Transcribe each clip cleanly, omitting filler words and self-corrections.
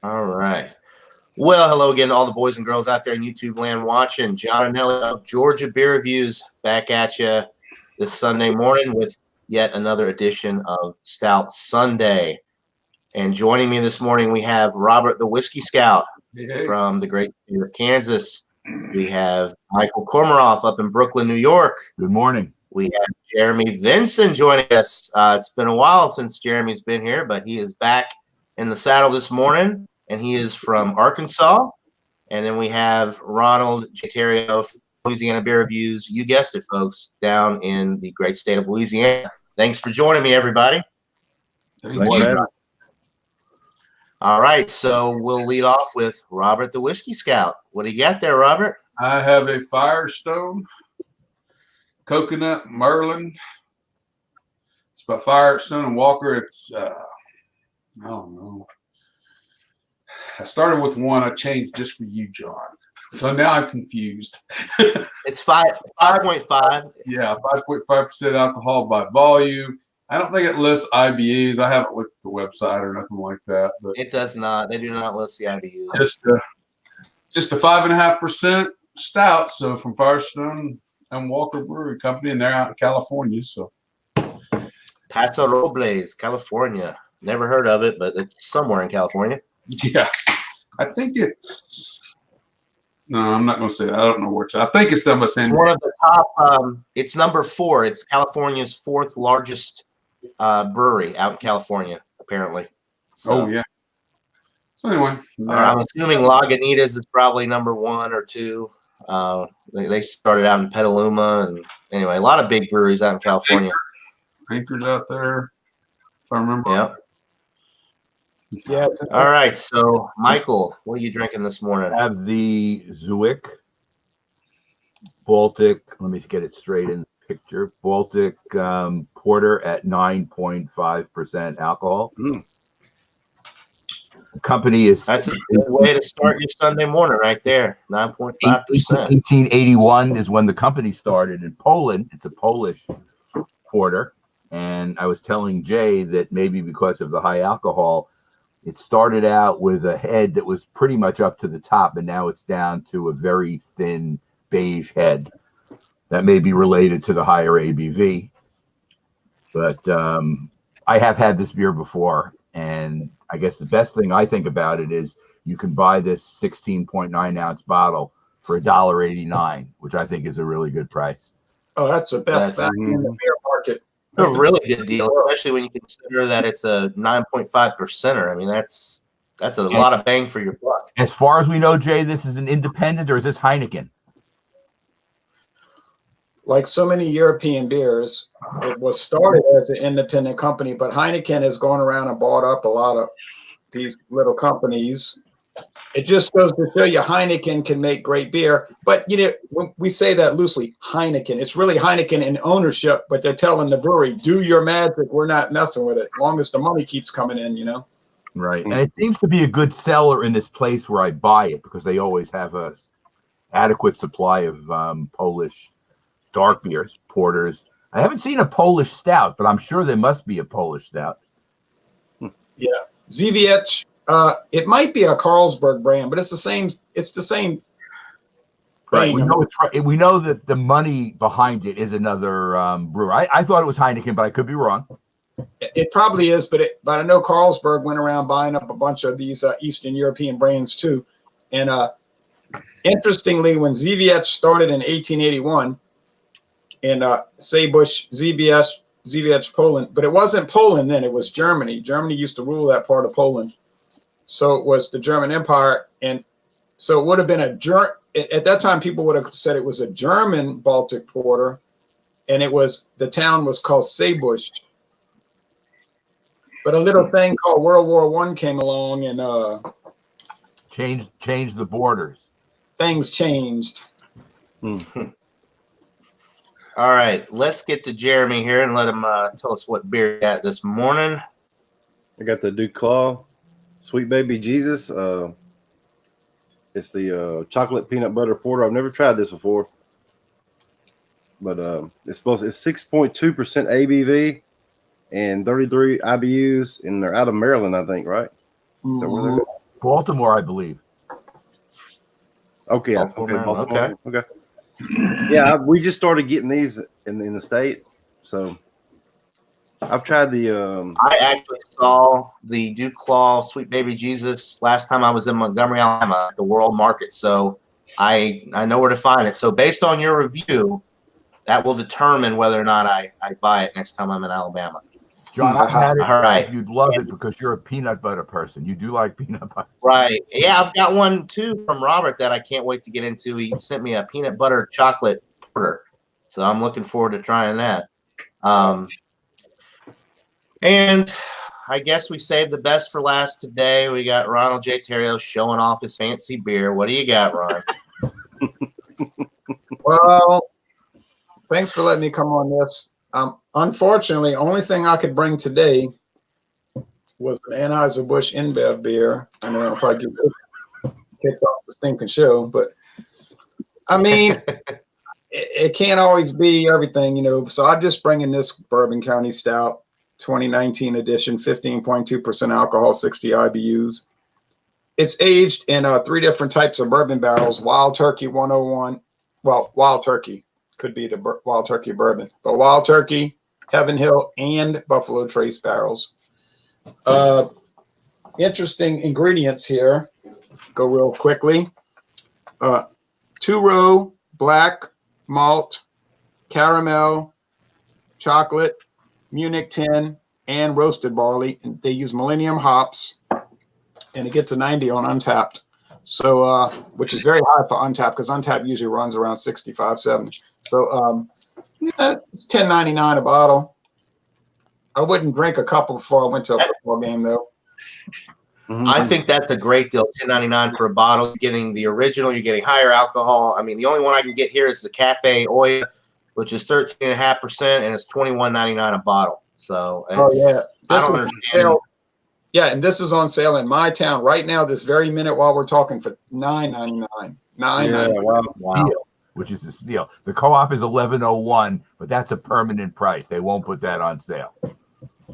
All right. Well, hello again to all the boys and girls out there in YouTube land watching. John and Ellie of Georgia Beer Reviews back at you this Sunday morning with yet another edition of Stout Sunday. And joining me this morning, we have Robert the Whiskey Scout from the great state of Kansas. We have Michael Kormaroff up in Brooklyn, New York. Good morning. We have Jeremy Vinson joining us. It's been a while since Jeremy's been here, but he is back in the saddle this morning, and he is from Arkansas. And then we have Ronald Jaterio from Louisiana Beer Reviews. You guessed it, folks, down in the great state of Louisiana. Thanks for joining me, everybody. Thank you. All right, so we'll lead off with Robert the Whiskey Scout. What do you got there, Robert? I have a Firestone Coconut Merlin. It's by Firestone and Walker. It's I don't know. I started with one. I changed just for you, John. So now I'm confused. It's 5.5. Yeah, 5.5% alcohol by volume. I don't think it lists IBUs. I haven't looked at the website or nothing like that. But It does not. They do not list the IBUs. just a 5.5% stout. So from Firestone and Walker Brewery Company, and they're out in California. So Paso Robles, California. Never heard of it, but it's somewhere in California. yeah, I think it's. No, I'm not going to say that. I don't know where it's. I think it's done by San It's one of the top. It's number 4. It's California's 4th largest brewery out in California, apparently. So, Oh yeah. So anyway, I'm assuming Lagunitas is probably number 1 or 2. They started out in Petaluma, and anyway, a lot of big breweries out in California. Anchor's out there, if I remember. Yeah. Yeah. All right. So, Michael, what are you drinking this morning? I have the Zywiec Baltic. Let me get it straight in the picture. Baltic Porter at 9.5% alcohol. The company is That's a good way to start your Sunday morning, right there. 9.5%. 1881 is when the company started in Poland. It's a Polish porter. And I was telling Jay that maybe because of the high alcohol, it started out with a head that was pretty much up to the top, and now it's down to a very thin beige head. That may be related to the higher ABV. But I have had this beer before, and I guess the best thing I think about it is you can buy this 16.9 ounce bottle for $1.89, which I think is a really good price. Oh, that's the best value in the beer market. A really good deal, especially when you consider that it's a 9.5%er. I mean, that's a lot of bang for your buck. As far as we know, Jay, this is an independent, or is this Heineken? Like so many European beers, it was started as an independent company, but Heineken has gone around and bought up a lot of these little companies. It just goes to show you Heineken can make great beer. But, you know, when we say that loosely, Heineken, it's really Heineken in ownership, but they're telling the brewery, do your magic. We're not messing with it. As long as the money keeps coming in, you know. Right. And it seems to be a good seller in this place where I buy it because they always have a adequate supply of Polish dark beers, porters. I haven't seen a Polish stout, but I'm sure there must be a Polish stout. Yeah. Zywiec. It might be a Carlsberg brand, but it's the same. It's the same. Right. We know that the money behind it is another brewer. I thought it was Heineken, but I could be wrong. It probably is, but I know Carlsberg went around buying up a bunch of these Eastern European brands too. And interestingly, when Zywiec started in 1881 in Zywiec, Poland, but it wasn't Poland then; it was Germany. Germany used to rule that part of Poland. So it was the German Empire, and so it would have been at that time people would have said it was a German Baltic Porter, and the town was called Zywiec. But a little thing called World War I came along and changed the borders. Things changed. All right, let's get to Jeremy here and let him tell us what beer he got this morning. I got the Duclaw Sweet Baby Jesus. It's the chocolate peanut butter porter. I've never tried this before, but it's 6.2% ABV and 33 IBUs, and they're out of Maryland, I think, right? Is that where they're Baltimore, I believe. Okay. Baltimore, Maryland, Okay. Yeah, we just started getting these in the state, so I've tried the. I actually saw the Dew Claw Sweet Baby Jesus last time I was in Montgomery, Alabama, at the World Market. So I know where to find it. So based on your review, that will determine whether or not I buy it next time I'm in Alabama. John, I've had it. All right. You'd love it because you're a peanut butter person. You do like peanut butter. Right. Yeah, I've got one too from Robert that I can't wait to get into. He sent me a peanut butter chocolate porter. So I'm looking forward to trying that. And I guess we saved the best for last today. We got Ronald J. Terrio showing off his fancy beer. What do you got, Ron? Well, thanks for letting me come on this. Unfortunately, only thing I could bring today was an Anheuser-Busch InBev beer. I know I'll probably get kicked off the stinking show, but I mean, it can't always be everything, you know. So I'm just bringing this Bourbon County Stout 2019 edition, 15.2% alcohol, 60 IBUs. It's aged in 3 different types of bourbon barrels. Wild Turkey 101. Well, Wild Turkey could be the Wild Turkey bourbon, but Wild Turkey, Heaven Hill, and Buffalo Trace barrels. Interesting ingredients here. Go real quickly. 2-row black malt, caramel, chocolate, Munich tin, and roasted barley. And they use Millennium hops, and it gets a 90 on Untapped. So, which is very high for Untapped because Untapped usually runs around 65, 70. So, it's $10.99 a bottle. I wouldn't drink a couple before I went to a football game, though. I think that's a great deal. $10.99 for a bottle. You're getting the original. You're getting higher alcohol. I mean, the only one I can get here is the Cafe Oya, which is 13.5%, and it's $21.99 a bottle. So, Oh yeah, I don't understand. Yeah, and this is on sale in my town right now, this very minute while we're talking, for $9.99. $9.99. Wow. Which is a steal. The co-op is $11.01, but that's a permanent price. They won't put that on sale.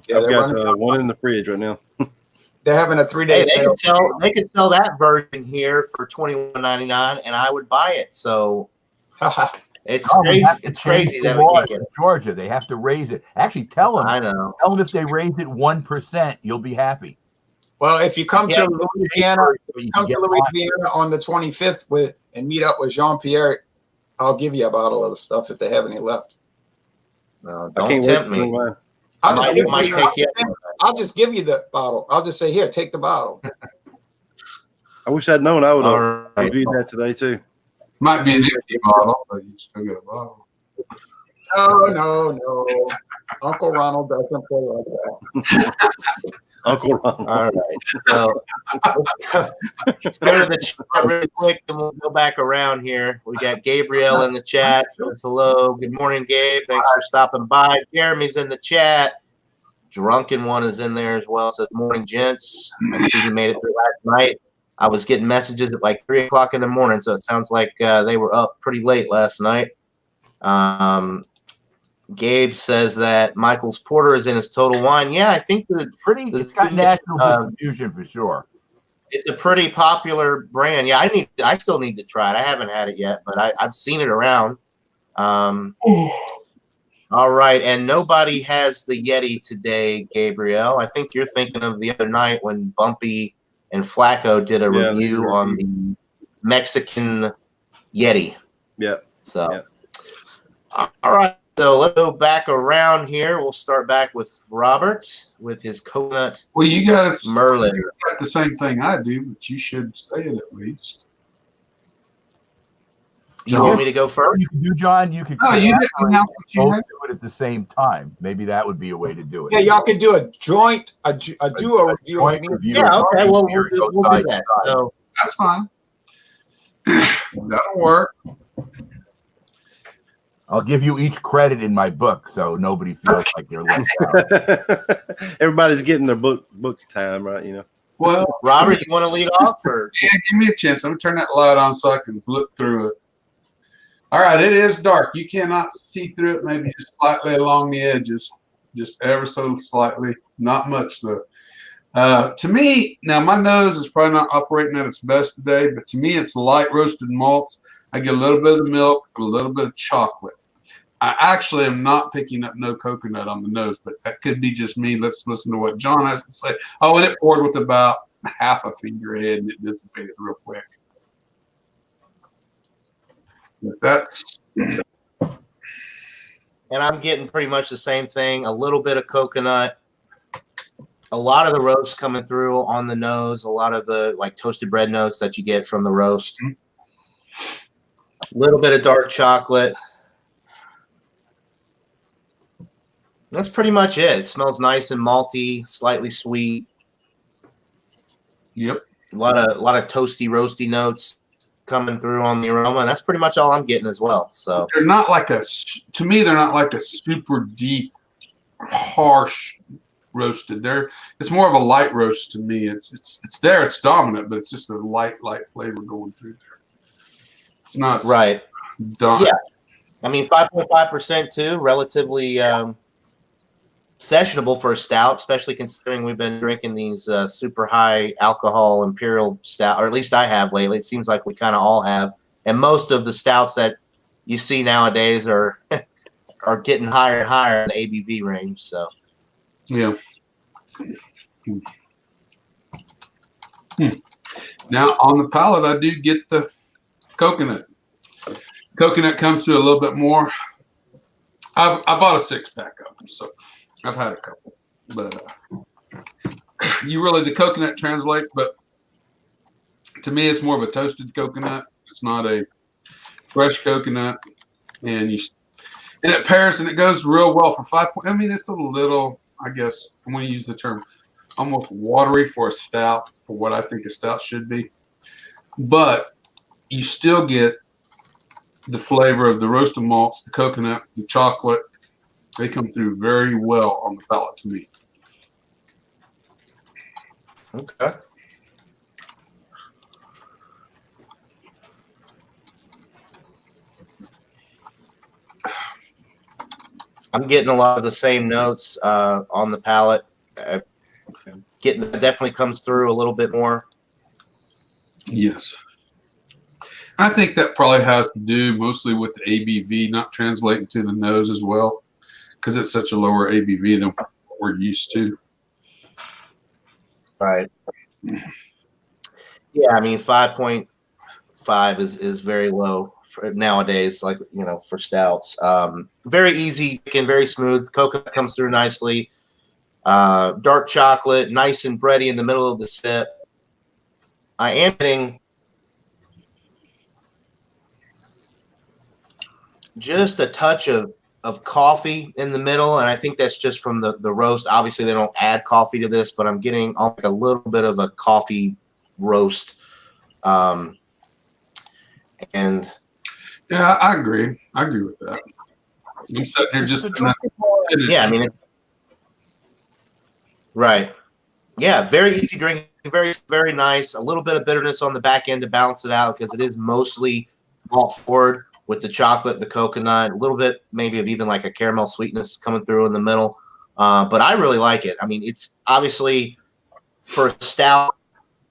Yeah, I've got one in the fridge right now. They're having a 3-day Hey, sale. they could sell that version here for $21.99, and I would buy it. So it's crazy. It's crazy that we can't get it. Georgia, they have to raise it. Actually, tell them. I know. Tell them if they raise it 1%, you'll be happy. Well, if you come Yeah, to Louisiana, on the 25th and meet up with Jean-Pierre, I'll give you a bottle of the stuff if they have any left. No, don't tempt me. I'll just give you the bottle. I'll just say, here, take the bottle. I wish I'd known. I would have Right. reviewed that today too. Might be an empty bottle, but you still get a bottle. No. Uncle Ronald doesn't play like that. Uncle Ronald. All right. So let's go to the chat really quick, and we'll go back around here. We got Gabriel in the chat. Says hello. Good morning, Gabe. Thanks for stopping by. Jeremy's in the chat. Drunken One is in there as well. Says morning, gents. I see he made it through last night. I was getting messages at like 3 o'clock in the morning, so it sounds like they were up pretty late last night. Gabe says that Michael's Porter is in his Total Wine. Yeah, I think It's got national distribution for sure. It's a pretty popular brand. Yeah, I still need to try it. I haven't had it yet, but I've seen it around. All right, and nobody has the Yeti today, Gabriel. I think you're thinking of the other night when Bumpy and Flacco did a review on the Mexican Yeti. Yeah. So, all right. So let's go back around here. We'll start back with Robert with his coconut. Well, you got Merlin. You got the same thing I do, but you should say it at least. You want me to go first? You can do, John. You could. No, you didn't have what you both had. do it at the same time. Maybe that would be a way to do it. Yeah, y'all could do a joint, a duo review. Joint review. Yeah, okay. Well, Here, we'll do side to that. side. So, That's fine. That'll work. I'll give you each credit in my book, so nobody feels like they're left out. Everybody's getting their book time, right? You know. Well, Robert, you want to lead off, or yeah, give me a chance. Let me turn that light on so I can look through it. All right, it is dark. You cannot see through it, maybe just slightly along the edges, just ever so slightly. Not much, though. To me, now my nose is probably not operating at its best today, but to me, it's light roasted malts. I get a little bit of the milk, a little bit of chocolate. I actually am not picking up no coconut on the nose, but that could be just me. Let's listen to what John has to say. Oh, and it poured with about half a finger head, and it dissipated real quick. But that's. And I'm getting pretty much the same thing. A little bit of coconut, a lot of the roast coming through on the nose, a lot of the like toasted bread notes that you get from the roast. A little bit of dark chocolate. That's pretty much it. It smells nice and malty, slightly sweet. Yep. A lot of toasty, roasty notes coming through on the aroma, and that's pretty much all I'm getting as well. So they're not like to me, they're not like a super deep, harsh roasted. It's more of a light roast to me. It's there, it's dominant, but it's just a light flavor going through there. It's not right. Done. Yeah. I mean 5.5% too, relatively sessionable for a stout, especially considering we've been drinking these super high alcohol imperial stout, or at least I have lately. It seems like we kind of all have. And most of the stouts that you see nowadays are getting higher and higher in the ABV range. So yeah. Now on the palate, I do get the coconut. Coconut comes through a little bit more. I bought a 6-pack of them, so I've had a couple, but the coconut translate, but to me, it's more of a toasted coconut. It's not a fresh coconut, and it pairs and it goes real well for 5. I mean, it's a little, I guess, I'm going to use the term almost watery for a stout, for what I think a stout should be, but you still get the flavor of the roasted malts, the coconut, the chocolate. They come through very well on the palate to me. okay. I'm getting a lot of the same notes on the palate. Getting that definitely comes through a little bit more. Yes. I think that probably has to do mostly with the ABV not translating to the nose as well, because it's such a lower ABV than what we're used to. Right. Yeah, I mean 5.5 is very low for nowadays, like for stouts. Very easy and very smooth. Coconut comes through nicely. Dark chocolate, nice and bready in the middle of the sip. I am getting just a touch of coffee in the middle, and I think that's just from the roast. Obviously, they don't add coffee to this, but I'm getting like a little bit of a coffee roast. And yeah, I agree. I agree with that. I'm sitting here just yeah, I mean, right. Yeah, very easy drinking, very, very nice. A little bit of bitterness on the back end to balance it out because it is mostly malt forward with the chocolate, the coconut, a little bit maybe of even like a caramel sweetness coming through in the middle. But I really like it. I mean, it's obviously for a stout,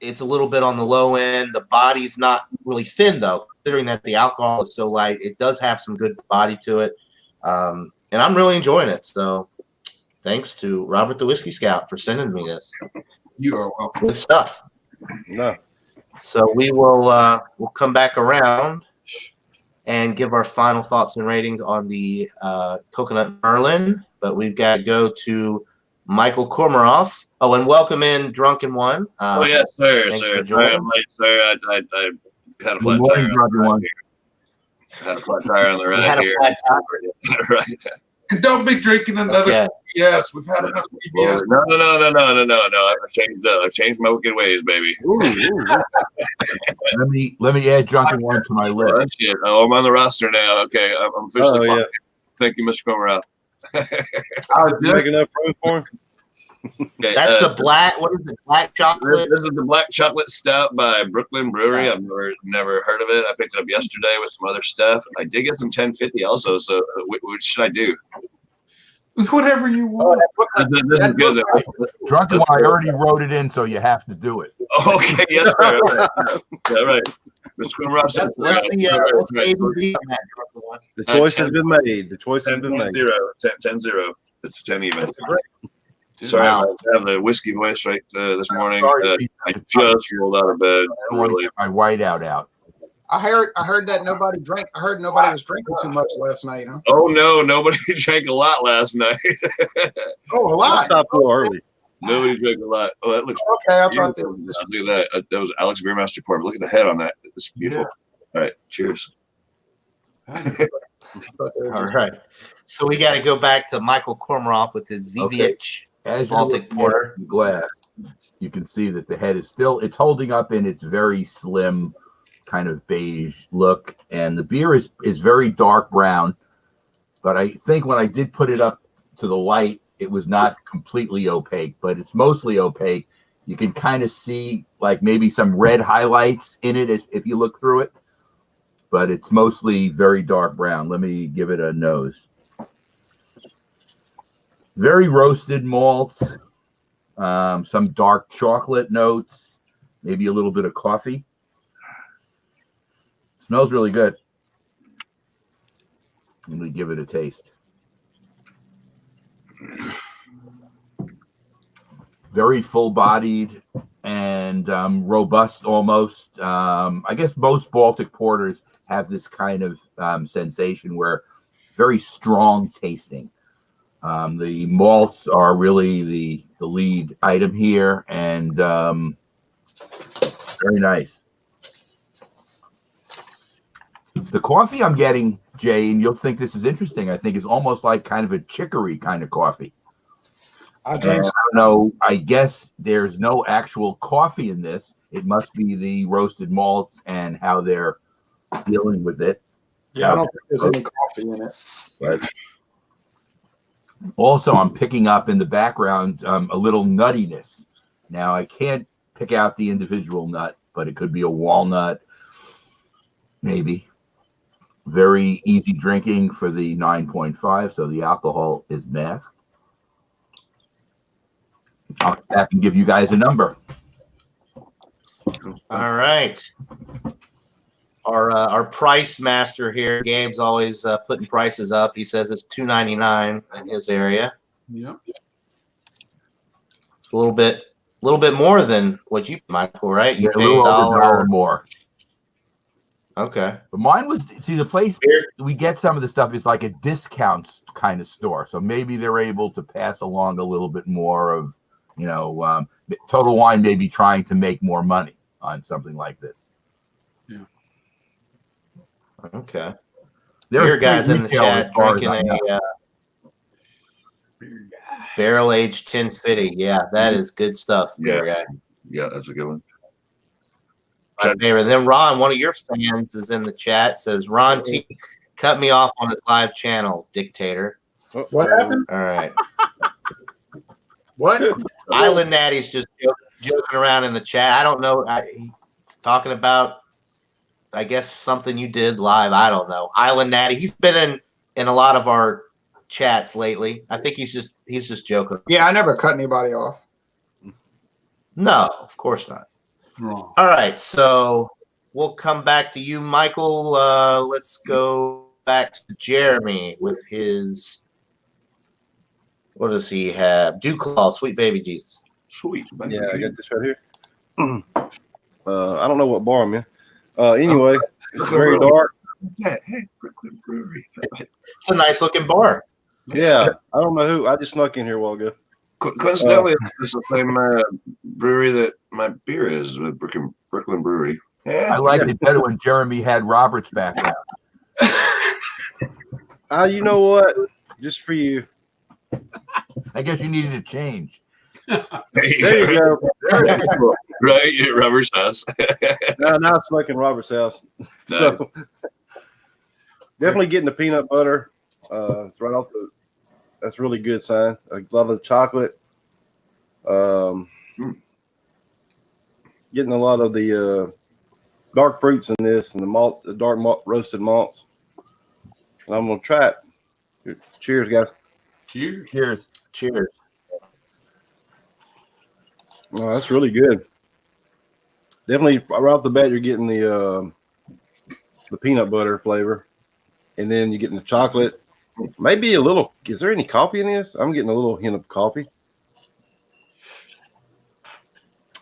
it's a little bit on the low end. The body's not really thin though, considering that the alcohol is so light. It does have some good body to it. And I'm really enjoying it. So thanks to Robert the Whiskey Scout for sending me this. You are welcome. Good stuff. No. So we will we'll come back around and give our final thoughts and ratings on the Coconut Merlin. But we've got to go to Michael Kormaroff. Oh, and welcome in Drunken One. Oh, yes, sir. Thanks Sir. for joining. I'm late, sir. I had a flat Good morning, tire. everyone. Had a flat tire on the You ride had a here. flat tire. Right. And don't be drinking another Okay. CBS. We've had enough CBS. No. I've changed my wicked ways, baby. Let me add Drunken One to my Oh, list. shit. Oh, I'm on the roster now. Okay, I'm officially. Oh, yeah. clocked. Thank you, Mr. Comer. You make enough room for him? Okay, That's the black. What is it? Black chocolate. This is the Black Chocolate Stout by Brooklyn Brewery. I've never heard of it. I picked it up yesterday with some other stuff. I did get some 1050 also. So what should I do? Whatever you want. This is good. Drunken One, I already wrote it in, so you have to do it. Okay, yes, sir. Yeah, right. Mr. Quimroff said, What's the right. ABV on that drunken one? The choice has been made. The choice has 10, been made. 10-0. It's 10 even. That's great. Sorry, Wow. I have the whiskey voice right this morning. Sorry. I just rolled out of bed. I don't want to get my whiteout out. I heard that nobody drank. I heard nobody was drinking too much last night, huh? Oh no, nobody drank a lot last night. Oh, a I lot. stopped a little early. Nobody drank a lot. Oh, that looks Okay, I thought beautiful. that was Look at that. That was Alex Beermaster Pour. Look at the head on that. It's beautiful. All right, cheers. All right. So we got to go back to Michael Kormaroff with his Zywiec As you're Baltic looking Porter. at the glass, you can see that the head is still, it's holding up in its very slim kind of beige look. And the beer is very dark brown. But I think when I did put it up to the light, it was not completely opaque, but it's mostly opaque. You can kind of see like maybe some red highlights in it if you look through it. But it's mostly very dark brown. Let me give it a nose. Very roasted malts, some dark chocolate notes, maybe a little bit of coffee. Smells really good. Let me give it a taste. Very full-bodied and robust almost. I guess most Baltic porters have this kind of sensation where very strong tasting. The malts are really the lead item here, and very nice. The coffee I'm getting, Jay, and you'll think this is interesting, I think is almost like kind of a chicory kind of coffee. I And drank. I don't know, I guess there's no actual coffee in this. It must be the roasted malts and how they're dealing with it. Yeah, I don't think there's any coffee in it. But also, I'm picking up in the background a little nuttiness. Now, I can't pick out the individual nut, but it could be a walnut, maybe. Very easy drinking for the 9.5, so the alcohol is masked. I'll come back and give you guys a number. All right. Our price master here, Gabe's always putting prices up. He says it's $2.99 in his area. Yep. It's a little bit more than what you, Michael, right? You Yeah, a paid little over $1. $1 more. Okay. But mine was, see, the place we get some of the stuff is like a discount kind of store. So maybe they're able to pass along a little bit more of, Total Wine may be trying to make more money on something like this. Yeah. Okay. There's Your guys in the retail chat as far as drinking I know. a barrel-aged 1050. Yeah, that is good stuff. Yeah. Beer guy. Yeah, that's a good one. My favorite. Then Ron, one of your fans, is in the chat. Says Ron T cut me off on his live channel, dictator. What happened? All right. What? Island Natty's just joking around in the chat. I don't know. He's talking about, I guess, something you did live. I don't know. Island Natty. He's been in a lot of our chats lately. I think he's just joking. Yeah, I never cut anybody off. No, of course not. Wrong. All right, so we'll come back to you, Michael. Let's go back to Jeremy with his. What does he have? Dewclaw, Sweet Baby Jesus. Sweet. Yeah, I got this right here. I don't know what bar I'm in. Anyway, it's very dark. Yeah, hey, Brooklyn Brewery. It's a nice looking bar. Yeah, I don't know who. I just snuck in here a while ago. Coincidentally, it's the same brewery that my beer is with Brooklyn Brewery. Yeah. I liked it better when Jeremy had Robert's background. You know what? Just for you. I guess you needed a change. There you go. Right, at Robert's house. Now I snuck in Robert's house. So definitely getting the peanut butter. It's right off the. That's really good sign. A lot of the chocolate. Getting a lot of the dark fruits in this and the dark roasted malts. And I'm gonna try it. Cheers, guys. Cheers. Cheers. Cheers. Oh, that's really good. Definitely right off the bat, you're getting the peanut butter flavor, and then you're getting the chocolate. Maybe a little. Is there any coffee in this? I'm getting a little hint of coffee.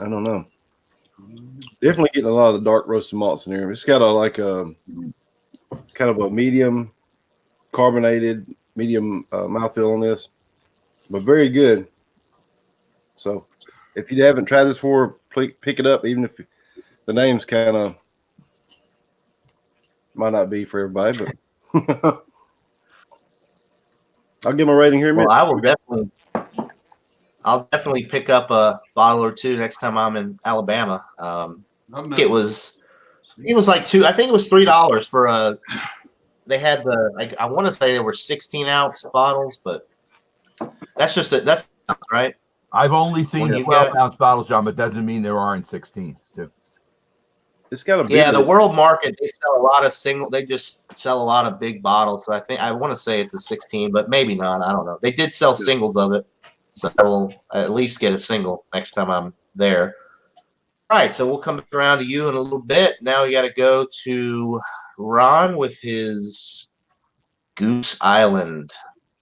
I don't know. Definitely getting a lot of the dark roasted malts in here. It's got a kind of a medium carbonated, medium mouthfeel on this, but very good. So if you haven't tried this before, pick it up, even if the name's kind of might not be for everybody, but I'll give my rating here in a minute. Well, I'll definitely pick up a bottle or two next time I'm in Alabama. It was like I think it was $3 for a. They had I want to say there were 16-ounce bottles, but that's right. I've only seen Well, 12-ounce bottles, John, but doesn't mean there aren't 16s too. It's got a the world market. They sell a lot of They just sell a lot of big bottles. So I want to say it's a 16, but maybe not. I don't know. They did sell singles of it, so I will at least get a single next time I'm there. All right, so we'll come back around to you in a little bit. Now we got to go to Ron with his Goose Island.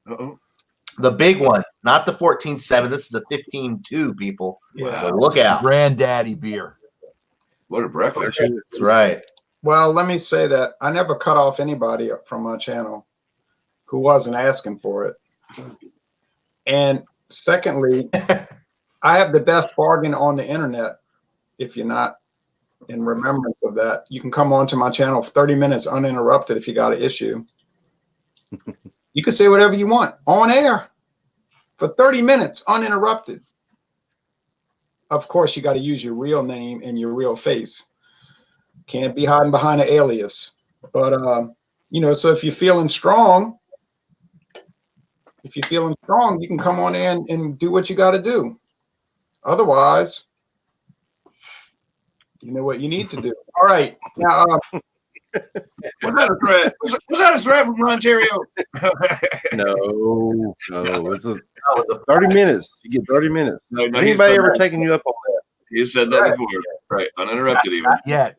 Uh-oh. The big one, not the 14.7. This is a 15.2, people. Yeah. So look out. Granddaddy beer. What a breakfast. That's right. Well, let me say that I never cut off anybody from my channel who wasn't asking for it. And secondly, I have the best bargain on the internet. If you're not in remembrance of that, you can come onto my channel for 30 minutes uninterrupted if you got an issue. You can say whatever you want on air for 30 minutes uninterrupted. Of course, you got to use your real name and your real face. Can't be hiding behind an alias. But, so if you're feeling strong, you can come on in and do what you got to do. Otherwise, you know what you need to do. All right. Now, Was that a threat? Was that a threat from Ontario? No. It's a 30 minutes. You get 30 minutes. No, Has anybody ever taken you up on that? You said that before. Right. Uninterrupted even. Not yet.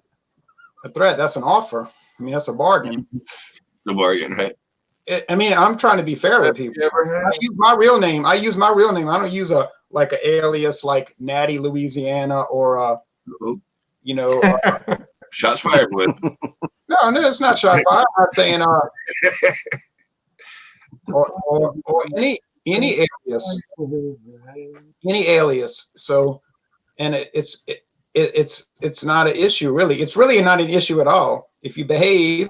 a threat, that's an offer. I mean, that's a bargain. The bargain, right? I'm trying to be fair with people. I use my real name. I don't use an alias like Natty Louisiana or Shots fired with. No, it's not shot fire. I'm not saying or any alias. So, and it's not an issue really. It's really not an issue at all. If you behave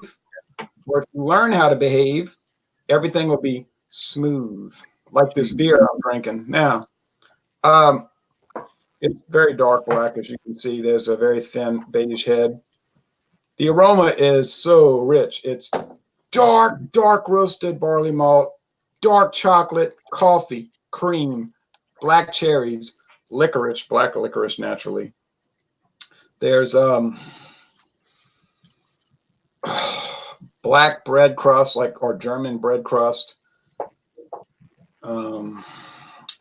or if you learn how to behave, everything will be smooth. Like this beer I'm drinking now. It's very dark black, as you can see. There's a very thin beige head. The aroma is so rich. It's dark roasted barley malt, dark chocolate, coffee, cream, black cherries, licorice, black licorice naturally. There's black bread crust, or German bread crust.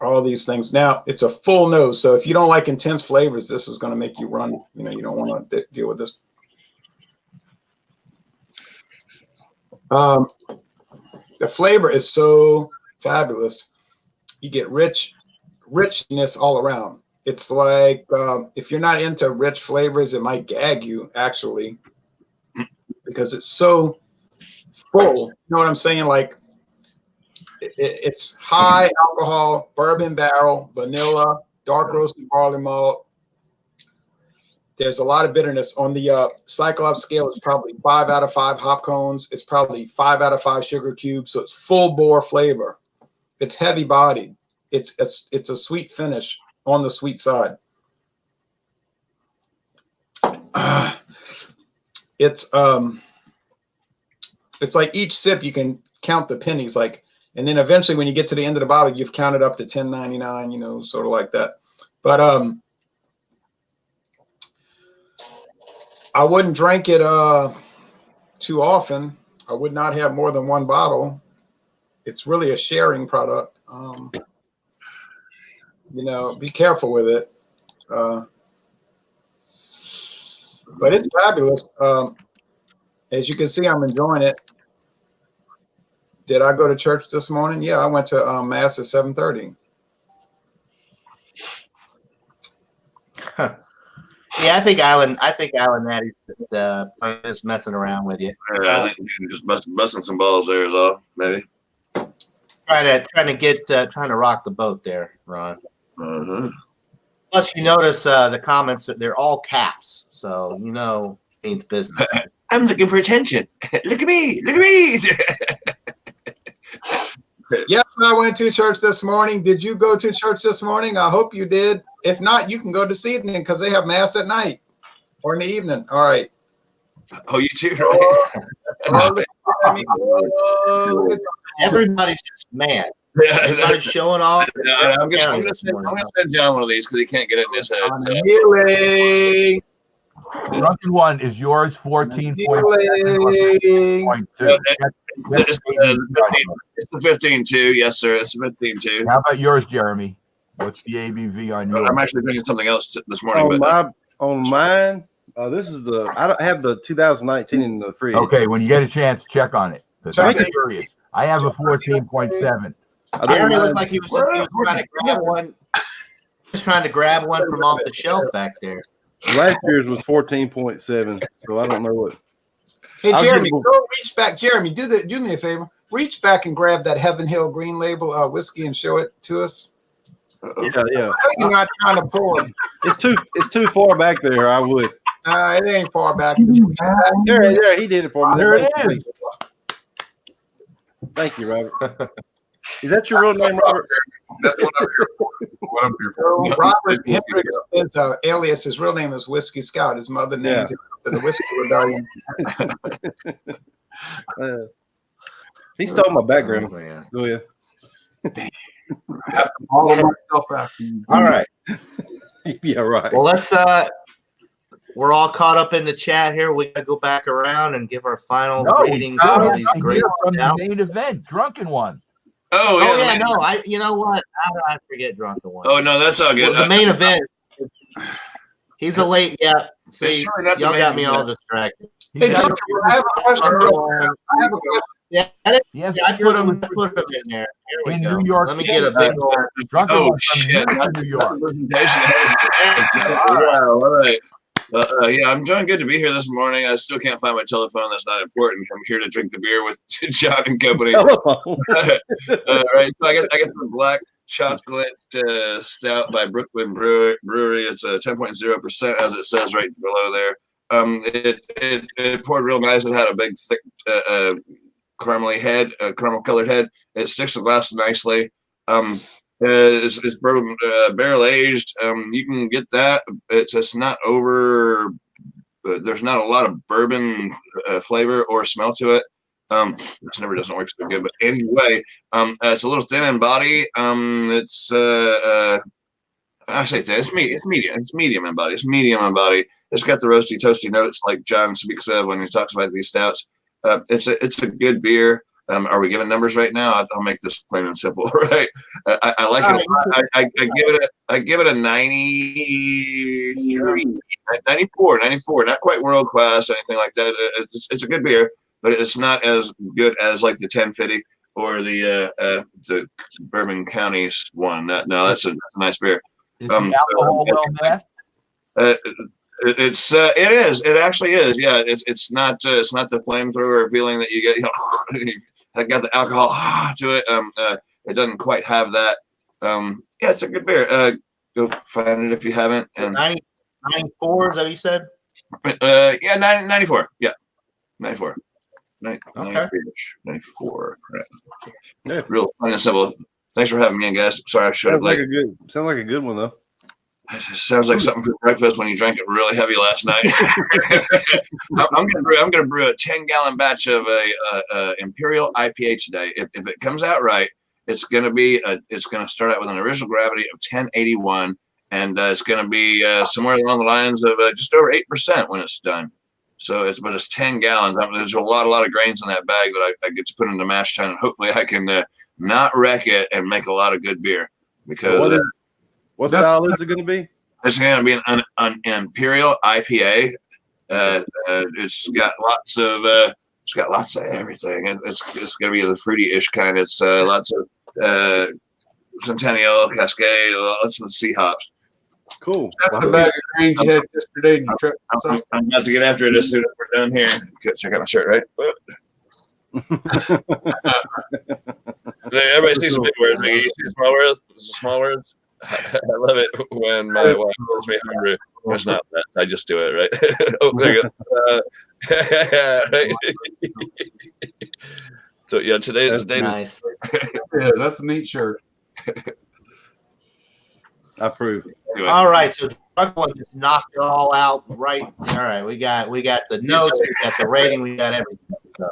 All these things. Now it's a full nose, so if you don't like intense flavors, this is going to make you run. You don't want to deal with this. The flavor is so fabulous. You get richness all around. It's like if you're not into rich flavors, it might gag you actually, because it's so full. You know what I'm saying? Like it's high alcohol, bourbon barrel, vanilla, dark roasted barley malt. There's a lot of bitterness on the Cyclops scale. It's probably 5 out of 5 hop cones. It's probably 5 out of 5 sugar cubes. So it's full bore flavor. It's heavy bodied. It's a sweet finish on the sweet side. It's like each sip you can count the pennies, and then eventually when you get to the end of the bottle, you've counted up to $10.99, sort of like that. But I wouldn't drink it too often. I would not have more than one bottle. it's really a sharing product. Be careful with it. But it's fabulous. As you can see, I'm enjoying it. Did I go to church this morning? Yeah, I went to mass at 7:30. Yeah, I think Alan Natty's just messing around with you. Yeah, I think you're just busting some balls there is all, maybe. Trying to rock the boat there, Ron. Uh-huh. Plus, you notice the comments, they're all caps, so it means business. I'm looking for attention. Look at me. Look at me. Yes, I went to church this morning. Did you go to church this morning? I hope you did. If not, you can go this evening because they have mass at night or in the evening. All right. Oh, you too? Everybody's just mad. Yeah, Everybody's showing off. I'm gonna send John one of these because he can't get it in his head. So. Healing. Drunken one is yours, 14.2. It's the 15.2. Yes, sir. It's the 15.2. How about yours, Jeremy? What's the ABV on yours? I'm actually drinking something else this morning. On mine, this is I don't have the 2019 in the fridge. Okay, when you get a chance, check on it. I'm curious. I have a 14.7. Jeremy looked like he was trying to grab one. Just trying to grab one from off the shelf back there. Last year's was 14.7, so I don't know what. Hey, Jeremy, go reach back. Jeremy, do me a favor. Reach back and grab that Heaven Hill Green Label whiskey and show it to us. Yeah. You're not trying to pull it. It's too far back there. I would. It ain't far back. There, he did it for me. There it is. Thank you, Robert. Is that your real name, Robert? That's what I'm here for. Robert Hendricks is alias. His real name is Whiskey Scout. His mother named him after the Whiskey Rebellion. He stole my background. Oh, man. Go ahead. I have to follow myself after you. All right. Yeah, right. Well, let's. We're all caught up in the chat here. We gotta go back around and give our final ratings on these great from the main event, Drunken One. Oh yeah. No. You know what? How did I forget Drunken One? Oh no, that's all good. Well, the main event. He's a late. Yeah. See, y'all got me all distracted. Hey, I have a question. Yeah, I put him in there. In New York Let me get a big old. Drunken One shit. from New York. Wow, all right. Yeah, I'm doing good to be here this morning. I still can't find my telephone. That's not important. I'm here to drink the beer with John and company. Right. So I got the black chocolate stout by Brooklyn Brewery. It's 10.0%, as it says right below there. It poured real nice. It had a big, thick, caramel colored head. It sticks to the glass nicely. It's bourbon barrel aged. You can get that. It's not over. There's not a lot of bourbon flavor or smell to it. This never doesn't work so good. But anyway, it's a little thin in body. It's I say thin. It's medium. It's medium in body. It's got the roasty, toasty notes like John speaks of when he talks about these stouts. It's a good beer. Are we giving numbers right now? I'll make this plain and simple, right? I like it. I give it a 93, 94. Not quite world class, anything like that. It's a good beer, but it's not as good as like the 1050 or the Bourbon County's one. No, that's a nice beer. Is the alcohol well masked? It is. It actually is. Yeah. It's not the flamethrower feeling that you get. I got the alcohol to it. It doesn't quite have that. Yeah, it's a good beer. Go find it if you haven't. And 94 is that what you said? Yeah, 94. Yeah, 94. Okay. 94. Right. Yeah. Real fun and simple. Thanks for having me in, guys. Sorry I showed up late. Sounds like a good one though. It sounds like something for breakfast when you drank it really heavy last night. I'm gonna brew a 10-gallon batch of a Imperial IPA today. If it comes out right, it's gonna start out with an original gravity of 1081, and it's gonna be somewhere along the lines of just over 8% when it's done. but it's 10 gallons. I mean, there's a lot of grains in that bag that I get to put in the mash tun, and hopefully I can not wreck it and make a lot of good beer. Because what style is it going to be? It's going to be an Imperial IPA. It's got lots of everything. It's going to be the fruity-ish kind. It's lots of Centennial, Cascade, lots of the sea hops. Cool. That's the bag of grains you had yesterday in your truck. I'm about to get after it as soon as we're done here. Good, check out my shirt, right? Everybody sees some big words. You see small words? Small words? I love it when my wife tells me hungry. It's not that. I just do it, right? Oh, there you go. Right? So, yeah, today's Nice. Yeah, that's a neat shirt. I approve. Anyway. All right, so Drunk One just knocked it all out right. All right, we got the notes, we got the rating, we got everything. So.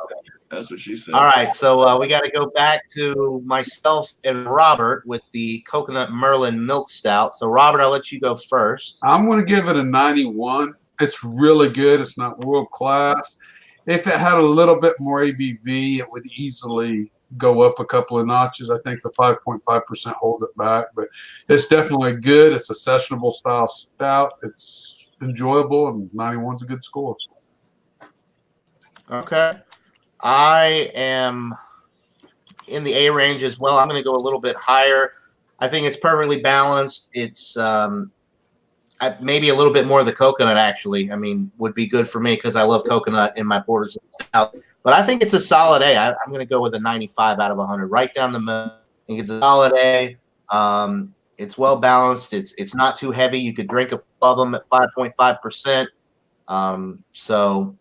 That's what she said. All right, so we got to go back to myself and Robert with the Coconut Merlin Milk Stout. So, Robert, I'll let you go first. I'm going to give it a 91. It's really good. It's not world class. If it had a little bit more ABV, it would easily go up a couple of notches. I think the 5.5% holds it back, but it's definitely good. It's a sessionable style stout. It's enjoyable, and 91's a good score. Okay. I am in the A range as well. I'm going to go a little bit higher. I think it's perfectly balanced. It's maybe a little bit more of the coconut, actually. I mean, would be good for me because I love coconut in my porters and stout. But I think it's a solid A. I'm going to go with a 95 out of 100, right down the middle. I think it's a solid A. It's well balanced. It's not too heavy. You could drink a full of them at 5.5%. So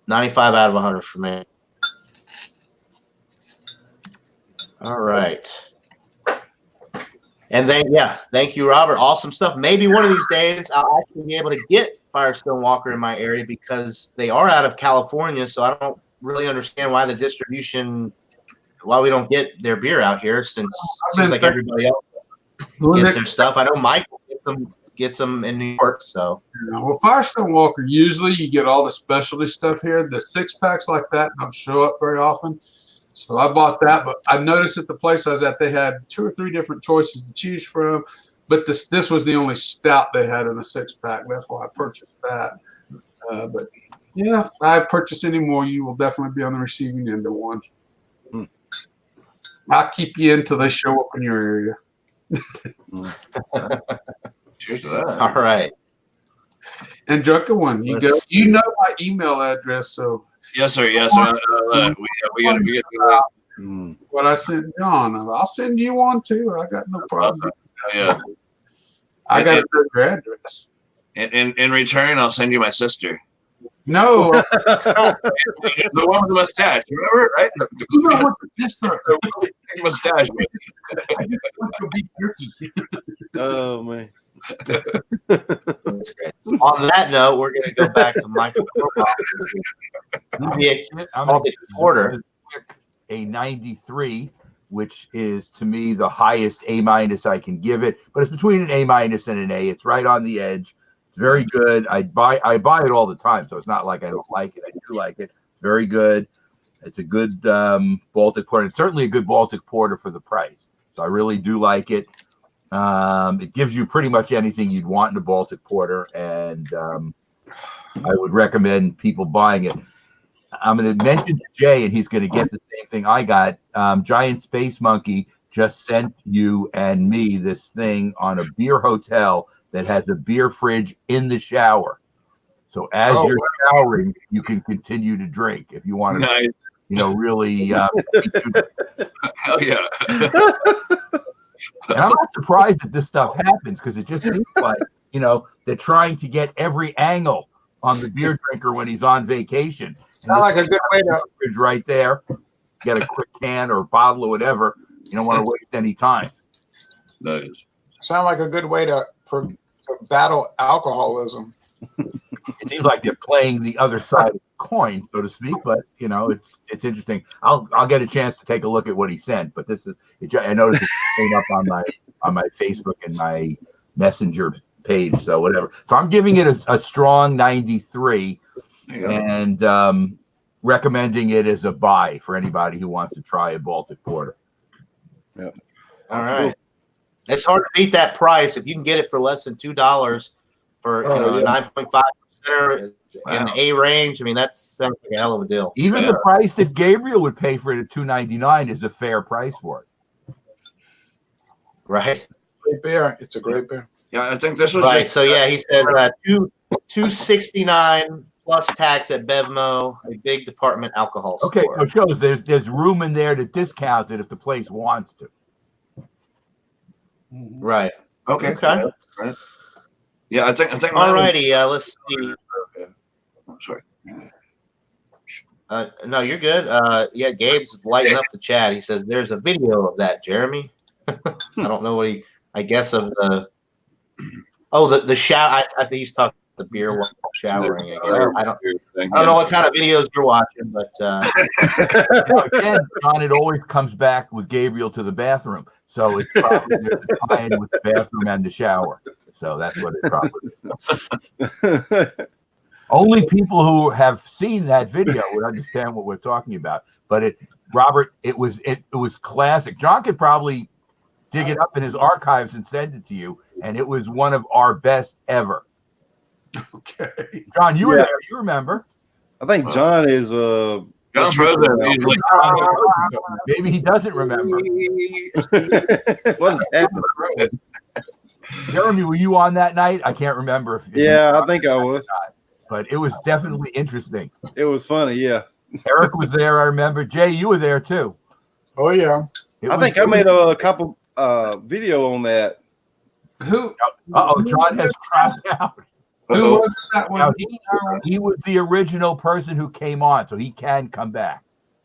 95 out of 100 for me. All right. And then, thank you, Robert. Awesome stuff. Maybe one of these days I'll actually be able to get Firestone Walker in my area because they are out of California. So I don't really understand why we don't get their beer out here since it seems like everybody else gets their stuff. I know Michael gets them in New York. So, well, Firestone Walker, usually you get all the specialty stuff here. The 6-packs like that don't show up very often. So I bought that, but I noticed at the place I was at, they had 2 or 3 different choices to choose from. But this was the only stout they had in a 6-pack. That's why I purchased that. But yeah, if I purchase any more, you will definitely be on the receiving end of one. I'll keep you until they show up in your area. Cheers to that. all right. And Drunken One, you know my email address, so. Yes, sir. Yes, sir. We got what I sent John. I'll send you one too. I got no problem. Yeah. I got your address. In return, I'll send you my sister. No. The one with the mustache. Remember, right? You know what the sister? The mustache. I just want your beef jerky. Oh man. On that note, we're going to go back to Michael Baltic Porter. A 93, which is to me the highest A- I can give it, but it's between an A- and an A. It's right on the edge. It's very good. I buy it all the time, so it's not like I don't like it. I do like it. Very good. It's a good Baltic Porter. It's certainly a good Baltic Porter for the price. So I really do like it. It gives you pretty much anything you'd want in a Baltic Porter, and I would recommend people buying it. I'm going to mention to Jay, and he's going to get the same thing I got. Giant Space Monkey just sent you and me this thing on a beer hotel that has a beer fridge in the shower. So as you're showering, you can continue to drink if you want to, Nice. really. Hell yeah. And I'm not surprised that this stuff happens because it just seems like, they're trying to get every angle on the beer drinker when he's on vacation. Sounds like a good way to fridge right there. Get a quick can or bottle or whatever. You don't want to waste any time. Nice. sound like a good way to battle alcoholism. It seems like they're playing the other side of the coin, so to speak. But it's interesting. I'll get a chance to take a look at what he sent. But I noticed it's came up on my Facebook and my Messenger page. So whatever. So I'm giving it a strong 93. and recommending it as a buy for anybody who wants to try a Baltic Porter. Yep. All right. It's hard to beat that price if you can get it for less than $2 for a 9.5% in the A range. I mean, that sounds like a hell of a deal. Even the price that Gabriel would pay for it at $2.99 is a fair price for it. Right. Great beer. It's a great bear. Yeah, I think this was Right. just, So yeah, he says $269 plus tax at Bevmo, a big department alcohol store. Okay, so it shows there's room in there to discount it if the place wants to. Right. okay. Right. Yeah, I think. All righty. Let's see. Sorry. No, you're good. Yeah, Gabe's lighting up the chat. He says there's a video of that, Jeremy. I don't know what I guess of the. Oh, the shower. I think he's talking the beer while showering. I don't know what kind of videos you're watching, but Again, John, it always comes back with Gabriel to the bathroom, so it's probably tied with the bathroom and the shower. So that's what it probably is. Only people who have seen that video would understand what we're talking about. But Robert, it was classic. John could probably dig it up in his archives and send it to you, and it was one of our best ever. Okay. John, you were there. You remember? I think John is John's brother. He's like, Maybe he doesn't remember. what is happening? Jeremy, were you on that night? I can't remember. Yeah, I think I was. But it was definitely interesting. It was funny, yeah. Eric was there, I remember. Jay, you were there too. Oh yeah. I think I made a couple video on that. Who? John has dropped out. Who was that? Now, he was the original person who came on, so he can come back.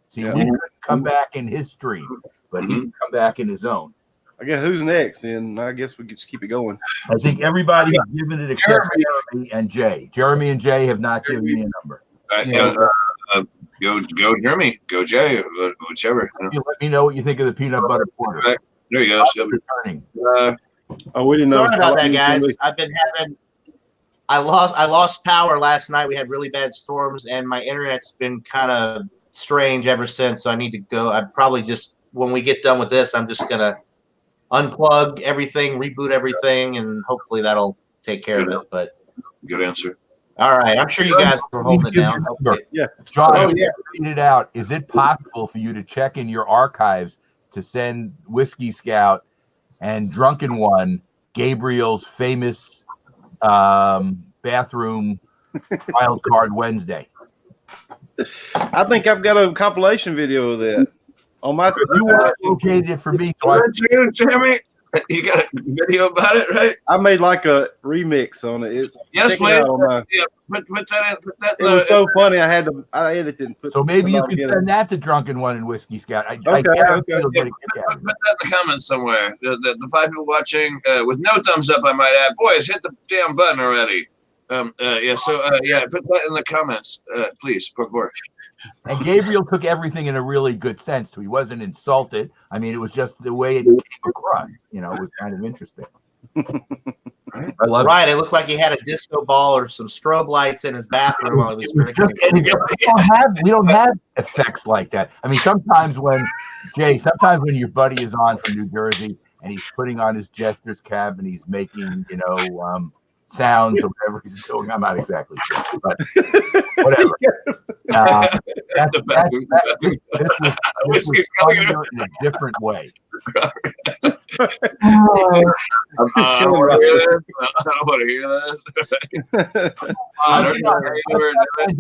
See, we couldn't come back in his stream, but he can come back in his own. I guess who's next? And I guess we could just keep it going. I think everybody has given it except Jeremy and Jay. Jeremy and Jay have not given me a number. Go Jeremy, go Jay, whichever. You let me know what you think of the peanut butter porter. There you go. Returning. We didn't know. sorry about that, guys. I've been having. I lost power last night. We had really bad storms, and my internet's been kind of strange ever since. So I need to go. I probably just when we get done with this, I'm just gonna unplug everything, reboot everything, and hopefully that'll take care of it. But good answer. All right, I'm sure you guys are holding it down. Yeah, John, read it out. Is it possible for you to check in your archives to send Whiskey Scout and Drunken One Gabriel's famous bathroom wild card Wednesday? I think I've got a compilation video of that on my. You located it for me, so I. Jeremy, you got a video about it, right? I made like a remix on it. Yes, please. Yeah, put that in. Put that. it was so funny. I edited and put. So maybe you can send that to Drunken One and Whiskey Scout. I Put that in the comments somewhere. The 5 people watching with no thumbs up, I might add. Boys, hit the damn button already. Put that in the comments, please, por favor. And Gabriel took everything in a really good sense. He wasn't insulted. I mean, it was just the way it came across. You know, it was kind of interesting. I love Right, it looked like he had a disco ball or some strobe lights in his bathroom while he was drinking. We don't have effects like that. I mean, sometimes when your buddy is on from New Jersey and he's putting on his Jester's cap and he's making, sounds or whatever he's doing. I'm not exactly sure, but whatever. This was fun in a different way. I don't want to hear this.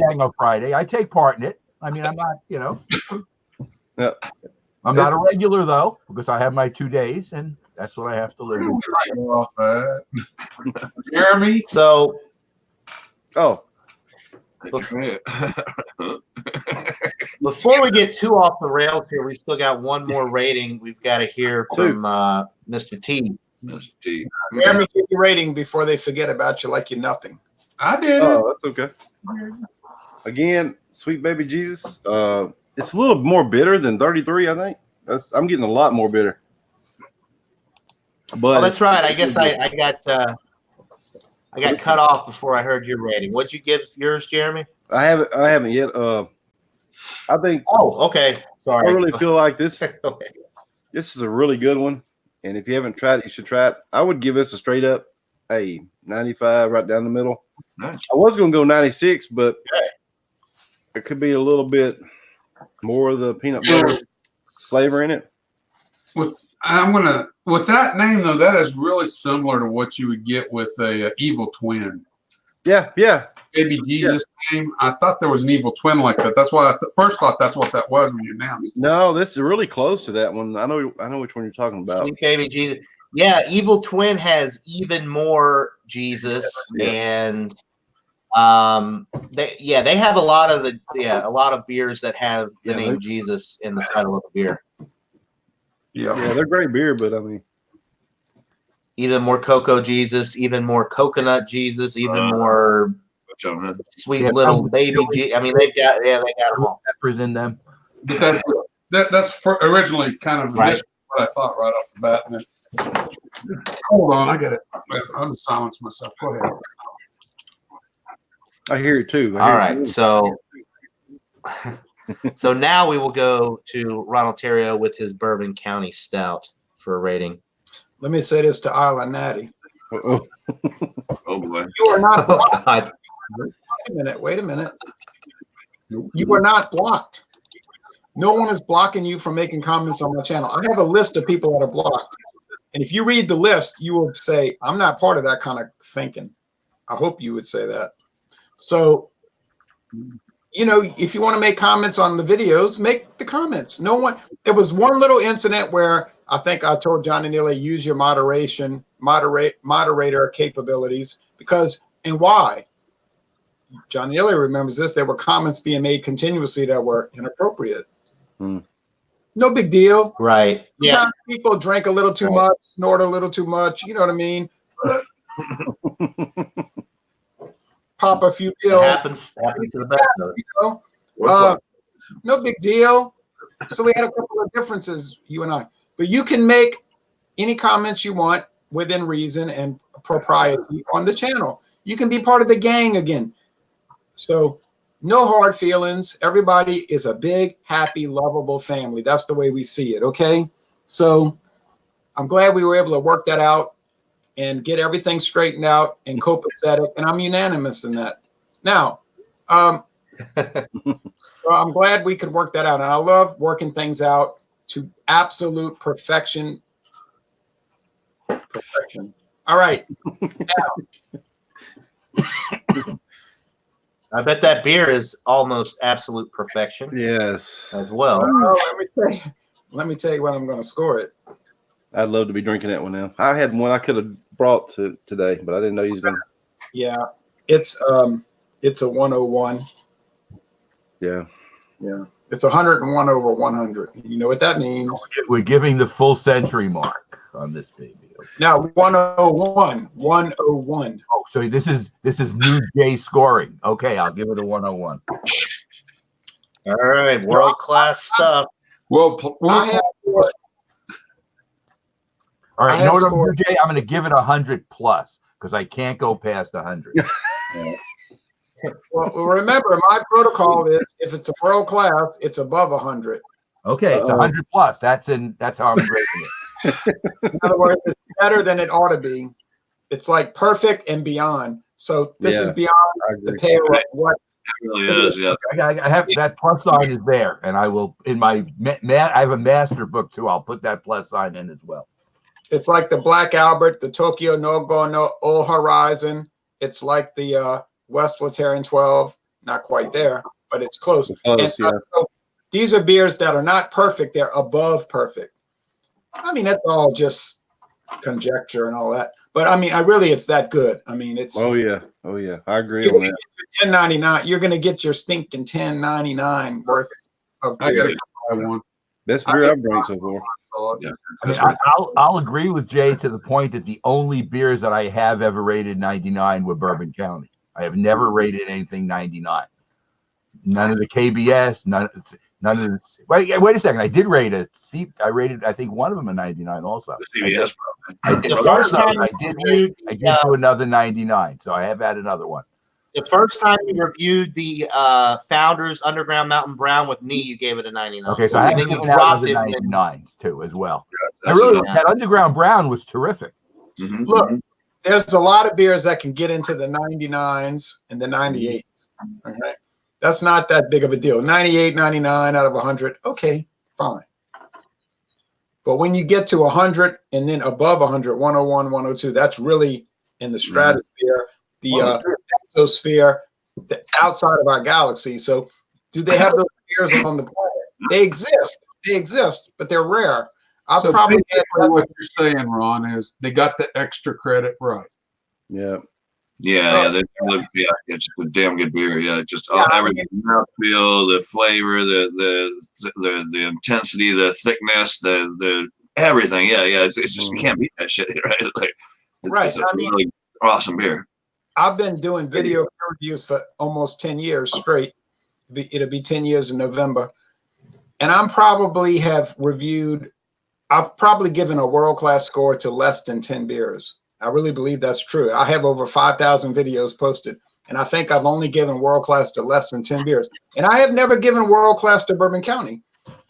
Dango Friday. I take part in it. I mean, I'm not, I'm not a regular though, because I have my 2 days and that's what I have to live with. Jeremy. So, before we get too off the rails here, we've still got one more rating. We've got to hear from Mr. T. Mr. T. Jeremy, give your rating before they forget about you like you're nothing. I did. Oh, that's okay. Again, Sweet Baby Jesus. It's a little more bitter than 33, I think. I'm getting a lot more bitter. But that's right. I guess I got cut off before I heard your rating. What'd you give yours, Jeremy? I haven't yet. I think Oh, okay. Sorry. I really feel like this Okay. this is a really good one. And if you haven't tried it, you should try it. I would give this a straight up 95 right down the middle. Nice. I was gonna go 96, but it could be a little bit more of the peanut butter flavor in it. With that name though, that is really similar to what you would get with a evil twin. Yeah. Baby Jesus name. I thought there was an evil twin like that. That's why I first thought that's what that was when you announced it. No, this is really close to that one. I know which one you're talking about. Sweet baby Jesus. Yeah, Evil Twin has even more Jesus, and they have a lot of beers that have the name Jesus in the title of the beer. Yeah, they're great beer, but I mean, even more cocoa Jesus, even more coconut Jesus, even more sweet little baby Jesus. I mean, they got them all. Peppers in them. But that's originally kind of what I thought right off the bat. And hold on, I get it. I'm gonna silence myself. Go ahead. I hear it too. All right, so now we will go to Ronald Terrio with his Bourbon County Stout for a rating. Let me say this to Isla Natty. Oh boy. You are not Oh, blocked. God. Wait a minute. You are not blocked. No one is blocking you from making comments on my channel. I have a list of people that are blocked. And if you read the list, you will say, I'm not part of that kind of thinking. I hope you would say that. So, if you want to make comments on the videos, make the comments. There was one little incident where I think I told Johnny Neely, use your moderator capabilities and why? Johnny Neely remembers this. There were comments being made continuously that were inappropriate. No big deal. Right. Yeah. Sometimes people drink a little too much, snort a little too much. You know what I mean? Pop a few pills. It happens to the best of us. No big deal. So we had a couple of differences, you and I. But you can make any comments you want within reason and propriety on the channel. You can be part of the gang again. So no hard feelings. Everybody is a big, happy, lovable family. That's the way we see it, okay? So I'm glad we were able to work that out and get everything straightened out and copacetic, and I'm unanimous in that. Now, well, I'm glad we could work that out, and I love working things out to absolute perfection. All right. Now, I bet that beer is almost absolute perfection. yes. As well. let me tell you what I'm going to score it. I'd love to be drinking that one now. I had one I could have brought today, but I didn't know he was going to. Yeah, it's a 101. Yeah. It's 101 over 100. You know what that means? We're giving the full century mark on this baby. Now 101. Oh, so this is new J scoring. Okay, I'll give it a 101. All right, world class stuff. Well, I have All right, I you know what have I'm going to do, Jay? I'm going to give it 100 plus because I can't go past 100. Well, remember, my protocol is if it's a world class, it's above 100. Okay, it's 100 plus. That's how I'm grading it. In other words, it's better than it ought to be. It's like perfect and beyond. So this is beyond the pale of what It really is, yeah. I have that plus sign is there, and I will in my I have a master book too. I'll put that plus sign in as well. it's like the Black Albert, the Tokyo no Go no O Horizon. It's like the West Lateran 12. Not quite there, but it's close. So these are beers that are not perfect. They're above perfect. I mean, that's all just conjecture and all that. But I mean, it's that good. I mean, it's. Oh yeah, I agree on that. $10.99. You're gonna get your stinking $10.99 worth of I beer. got one. Best beer I've drank so far. Yeah. I mean, I'll agree with Jay to the point that the only beers that I have ever rated 99 were Bourbon County. I have never rated anything 99. None of the KBS, none of the. Wait a second. I did rate a C. I rated, I think, one of them a 99 also. CBS, The first time I did do another 99, so I have had another one. The first time you reviewed the Founders Underground Mountain Brown with me, you gave it a 99. Okay, so I and have then you given out dropped other it. When, 99s too, as well. I That's really it. that Underground Brown was terrific. Mhm, Look, mhm. there's a lot of beers that can get into the 99s and the 98s. Okay. That's not that big of a deal. 98, 99 out of 100. Okay, fine. But when you get to 100 and then above 100, 101, 102, that's really in the stratosphere, the exosphere, the outside of our galaxy. So do they have those beers on the planet? They exist. They exist, but they're rare. I've So probably basically what you're saying, Ron, is they got the extra credit right. Yeah. Yeah, yeah, it's a damn good beer. Yeah, just Yeah, I everything, the mouthfeel, the flavor, the intensity, the thickness, the everything. Yeah, it's just you can't beat that shit, right? Like, it's a really awesome beer. I've been doing video reviews for almost 10 years straight. It'll be 10 years in November. And I've probably given a world-class score to less than 10 beers. I really believe that's true. I have over 5,000 videos posted, and I think I've only given world-class to less than 10 beers. And I have never given world-class to Bourbon County.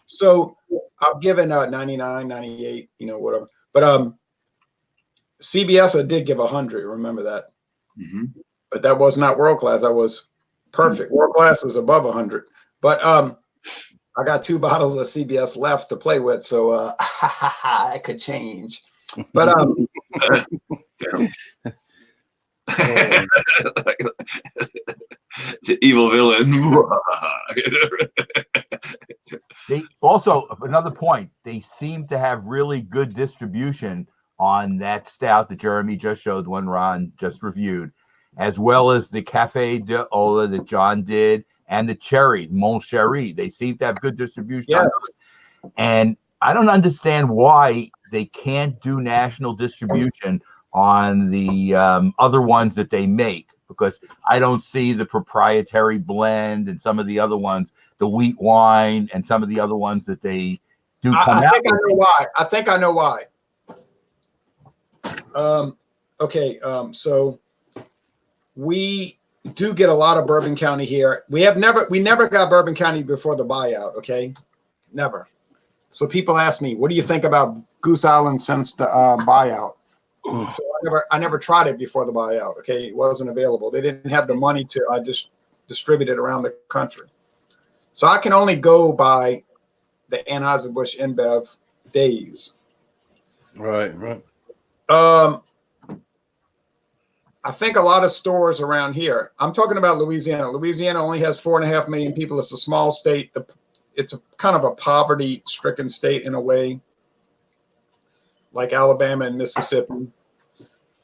So I've given 99, 98, whatever. But CBS, I did give 100. Remember that. Mm-hmm. But that was not world-class. That was perfect. World-class is above 100. But I got 2 bottles of CBS left to play with, so I could change. But the evil villain. They also, another point, they seem to have really good distribution on that stout that Jeremy just showed, one Ron just reviewed, as well as the Cafe de Ola that John did, and the Cherry, Mon Cherry. They seem to have good distribution. Yes. And I don't understand why they can't do national distribution on the other ones that they make, because I don't see the proprietary blend and some of the other ones, the wheat wine and some of the other ones that they do come out. I think I know why. So we do get a lot of Bourbon County here. We never got Bourbon County before the buyout. Okay, never. So people ask me, what do you think about Goose Island since the buyout? So I never tried it before the buyout. Okay, it wasn't available. They didn't have the money to just distribute it around the country. So I can only go by the Anheuser-Busch InBev days. Right. I think a lot of stores around here. I'm talking about Louisiana. Louisiana only has 4.5 million people. It's a small state. It's a kind of a poverty-stricken state in a way, like Alabama and Mississippi.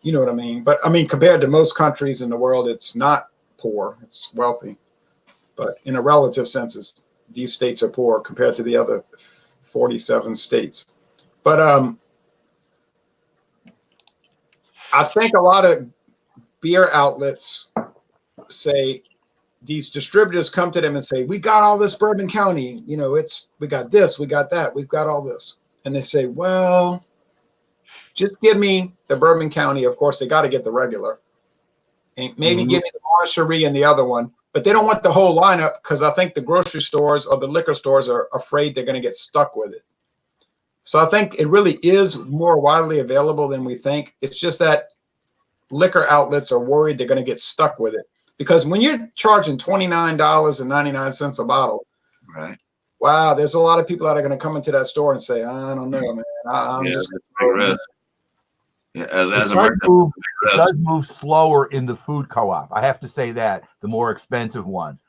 You know what I mean? But I mean, compared to most countries in the world, it's not poor. It's wealthy. But in a relative sense, these states are poor compared to the other 47 states. But I think a lot of beer outlets say, these distributors come to them and say, we got all this Bourbon County, we got this, we got that, we've got all this. And they say, well, just give me the Bourbon County. Of course, they got to get the regular. And maybe give me the Marcherie and the other one. But they don't want the whole lineup, because I think the grocery stores or the liquor stores are afraid they're going to get stuck with it. So I think it really is more widely available than we think. It's just that liquor outlets are worried they're going to get stuck with it. Because when you're charging $29.99 a bottle, Right. Wow, there's a lot of people that are going to come into that store and say, I don't know, man. I'm just Yeah, it does move slower in the food co-op. I have to say that, the more expensive one,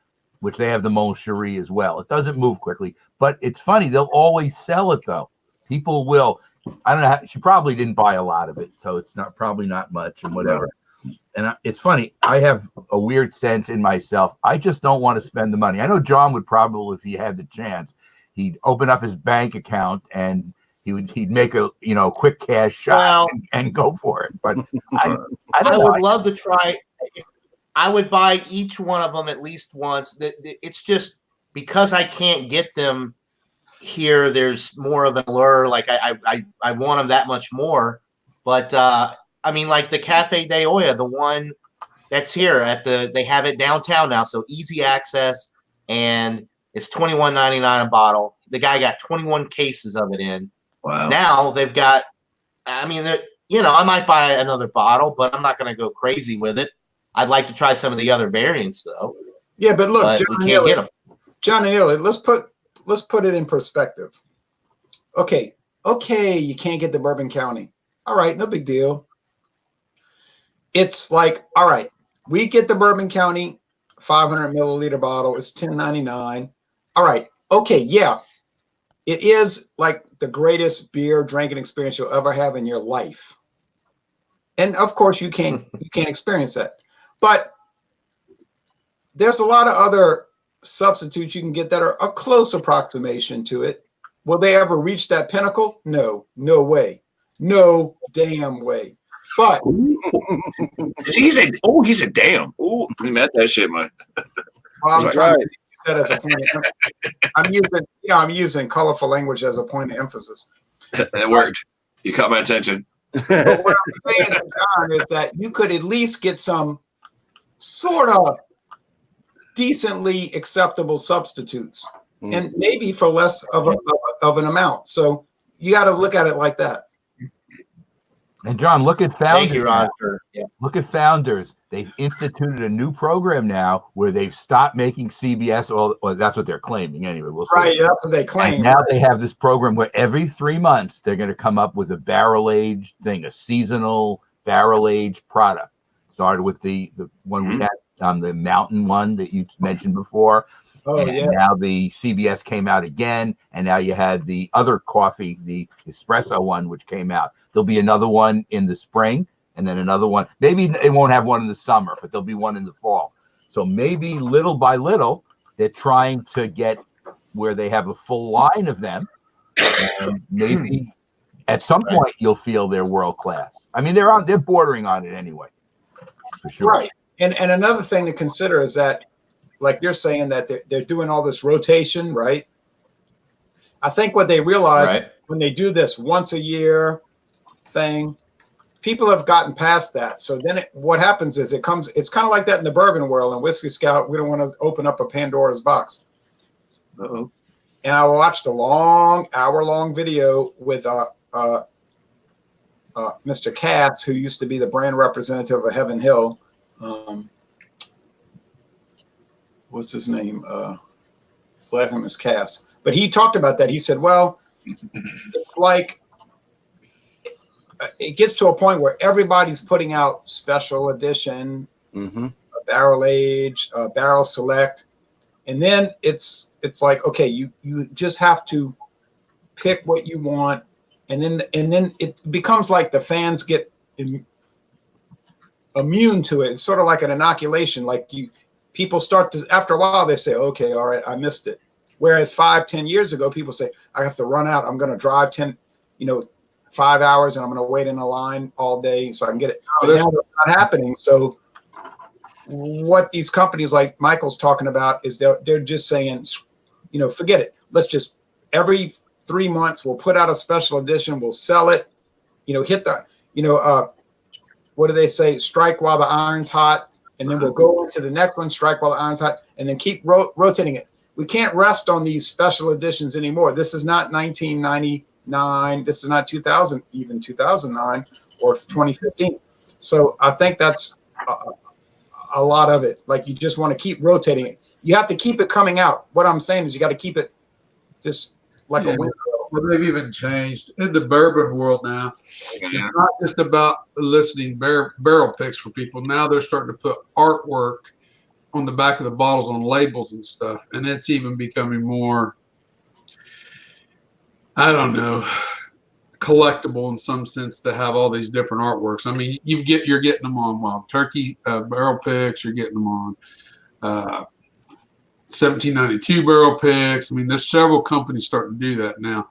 which they have the Mon Cherry as well. It doesn't move quickly, but it's funny. They'll always sell it though. People will. I don't know. She probably didn't buy a lot of it, so it's probably not much and whatever. And it's funny. I have a weird sense in myself. I just don't want to spend the money. I know John would probably, if he had the chance, he'd open up his bank account and he'd make a quick cash shot and go for it. But I would love to try. I would buy each one of them at least once. It's just because I can't get them here. There's more of an allure. Like I want them that much more. But I mean, like the Cafe de Olla, the one that's here at they have it downtown now, so easy access, and it's $21.99 a bottle. The guy got 21 cases of it in. Wow. Now they've got, I mean, I might buy another bottle, but I'm not going to go crazy with it. I'd like to try some of the other variants though. Yeah, but look, we can't get them. John and Neil, let's put it in perspective. Okay, you can't get the Bourbon County. All right, no big deal. It's like, all right, we get the Bourbon County 500 milliliter bottle. It's $10.99. All right, okay, yeah, it is like the greatest beer drinking experience you'll ever have in your life. And of course, you can't experience that. But there's a lot of other substitutes you can get that are a close approximation to it. Will they ever reach that pinnacle? No way. No damn way. But he's a damn. Ooh, he met that shit, man. Well, I'm trying to use that as a point of emphasis. I'm using colorful language as a point of emphasis. That worked. You caught my attention. But what I'm saying, John, is that you could at least get some sort of decently acceptable substitutes, and maybe for less of an amount. So you got to look at it like that. And John, look at Founders. Thank you, Ron. Look at Founders. They've instituted a new program now where they've stopped making CBS. Or that's what they're claiming anyway. We'll see. Right, that's what they claim. And now they have this program where every 3 months they're going to come up with a barrel-aged thing, a seasonal barrel-aged product. Started with the one we had, the Mountain one that you mentioned before. Oh, and yeah. now the CBS came out again, and now you had the other coffee, the espresso one, which came out. There'll be another one in the spring, and then another one. Maybe they won't have one in the summer, but there'll be one in the fall. So maybe little by little, they're trying to get where they have a full line of them, and maybe at some point you'll feel they're world class. I mean, they're bordering on it anyway, for sure. Right, and another thing to consider is that, like you're saying, that they're doing all this rotation, right? I think what they realize when they do this once a year thing, people have gotten past that. So then what happens is it's kind of like that in the bourbon world and Whiskey Scout. We don't want to open up a Pandora's box. Uh-oh. And I watched a long hour-long video with Mr. Cass, who used to be the brand representative of Heaven Hill. What's his name? His last name is Cass. But he talked about that. He said, well, it's like it gets to a point where everybody's putting out special edition, barrel age, barrel select. And then it's like, okay, you just have to pick what you want. And then it becomes like the fans get immune to it. It's sort of like an inoculation. Like people start to, after a while, they say, okay, all right, I missed it. Whereas 5-10 years ago, people say, I have to run out. I'm going to drive 5 hours and I'm going to wait in a line all day so I can get it. But now that's not happening. So what these companies like Michael's talking about is they're just saying, forget it. Let's just, every 3 months, we'll put out a special edition. We'll sell it, hit the, what do they say? Strike while the iron's hot. And then we'll go into the next one, strike while the iron's hot, and then keep rotating it. We can't rest on these special editions anymore. This is not 1999. This is not 2000, even 2009 or 2015. So I think that's a lot of it. Like you just want to keep rotating it. You have to keep it coming out. What I'm saying is you got to keep it just like a window. Well, they've even changed in the bourbon world now. It's not just about listing barrel picks for people. Now they're starting to put artwork on the back of the bottles on labels and stuff. And it's even becoming more, I don't know, collectible in some sense to have all these different artworks. I mean, you're getting them on Wild Turkey barrel picks. You're getting them on 1792 barrel picks. I mean, there's several companies starting to do that now.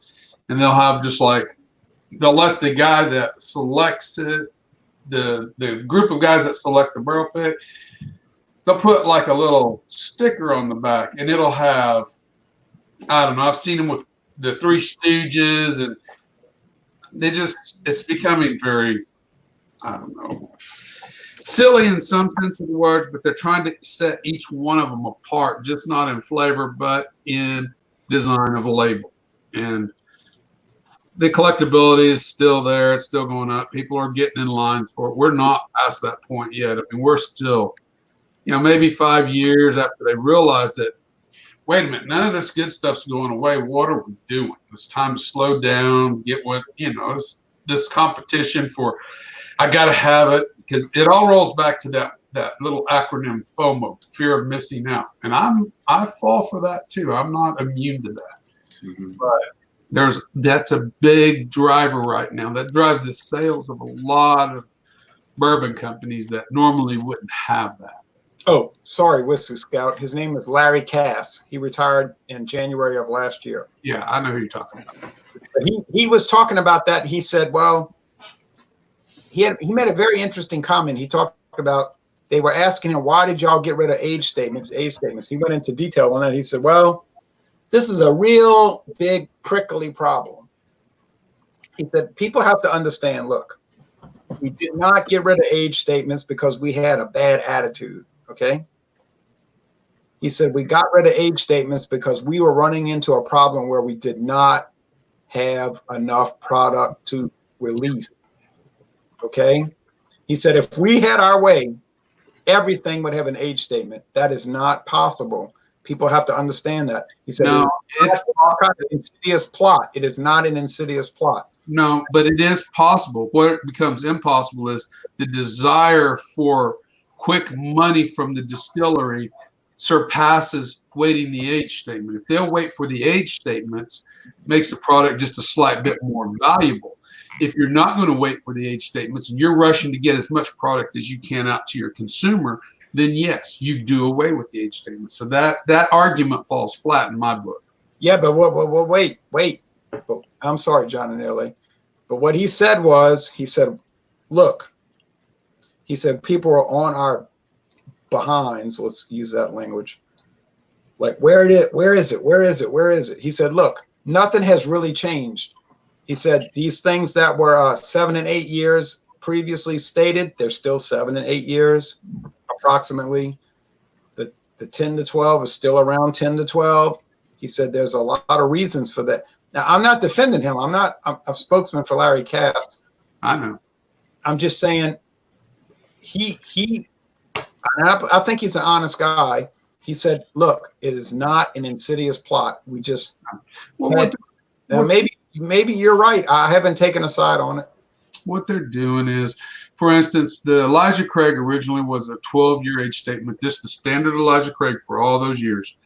And they'll have they'll let the guy that selects it, the group of guys that select the barrel pick, they'll put like a little sticker on the back and it'll have, I don't know, I've seen them with the Three Stooges and it's becoming very, I don't know. silly in some sense of the words, but they're trying to set each one of them apart, just not in flavor, but in design of a label. And the collectability is still there. It's still going up. People are getting in lines for it. We're not past that point yet. I mean, we're still, maybe 5 years after they realize that, wait a minute, none of this good stuff's going away. What are we doing? It's time to slow down, get what, this competition for, I got to have it, because it all rolls back to that little acronym FOMO, fear of missing out. And I fall for that too. I'm not immune to that. Mhm. But that's a big driver right now. That drives the sales of a lot of bourbon companies that normally wouldn't have that. Oh, sorry, Whiskey Scout. His name is Larry Cass. He retired in January of last year. Yeah, I know who you're talking about. But he was talking about that. He said, well, he made a very interesting comment. He talked about, they were asking him, why did y'all get rid of age statements? He went into detail on that. He said, well, this is a real big prickly problem. He said, people have to understand, look, we did not get rid of age statements because we had a bad attitude, okay? He said, we got rid of age statements because we were running into a problem where we did not have enough product to release, okay? He said, if we had our way, everything would have an age statement. That is not possible. People have to understand that. He said, no, it's an insidious plot. It is not an insidious plot. No, but it is possible. What becomes impossible is the desire for quick money from the distillery surpasses waiting the age statement. If they'll wait for the age statements, makes the product just a slight bit more valuable. If you're not going to wait for the age statements and you're rushing to get as much product as you can out to your consumer, then yes, you do away with the age statement. So that argument falls flat in my book. Yeah, but wait. I'm sorry, John and Ellie. But what he said was, he said, look, he said, people are on our behinds. Let's use that language. Like, where is it? He said, look, nothing has really changed. He said, these things that were 7 and 8 years previously stated, they're still 7 and 8 years, approximately. The 10 to 12 is still around 10 to 12. He said, there's a lot of reasons for that. Now, I'm not defending him. I'm a spokesman for Larry Cass. I know. I'm just saying I think he's an honest guy. He said, look, it is not an insidious plot. We just maybe you're right. I haven't taken a side on it. What they're doing is, for instance, the Elijah Craig originally was a 12-year age statement. This is the standard Elijah Craig for all those years.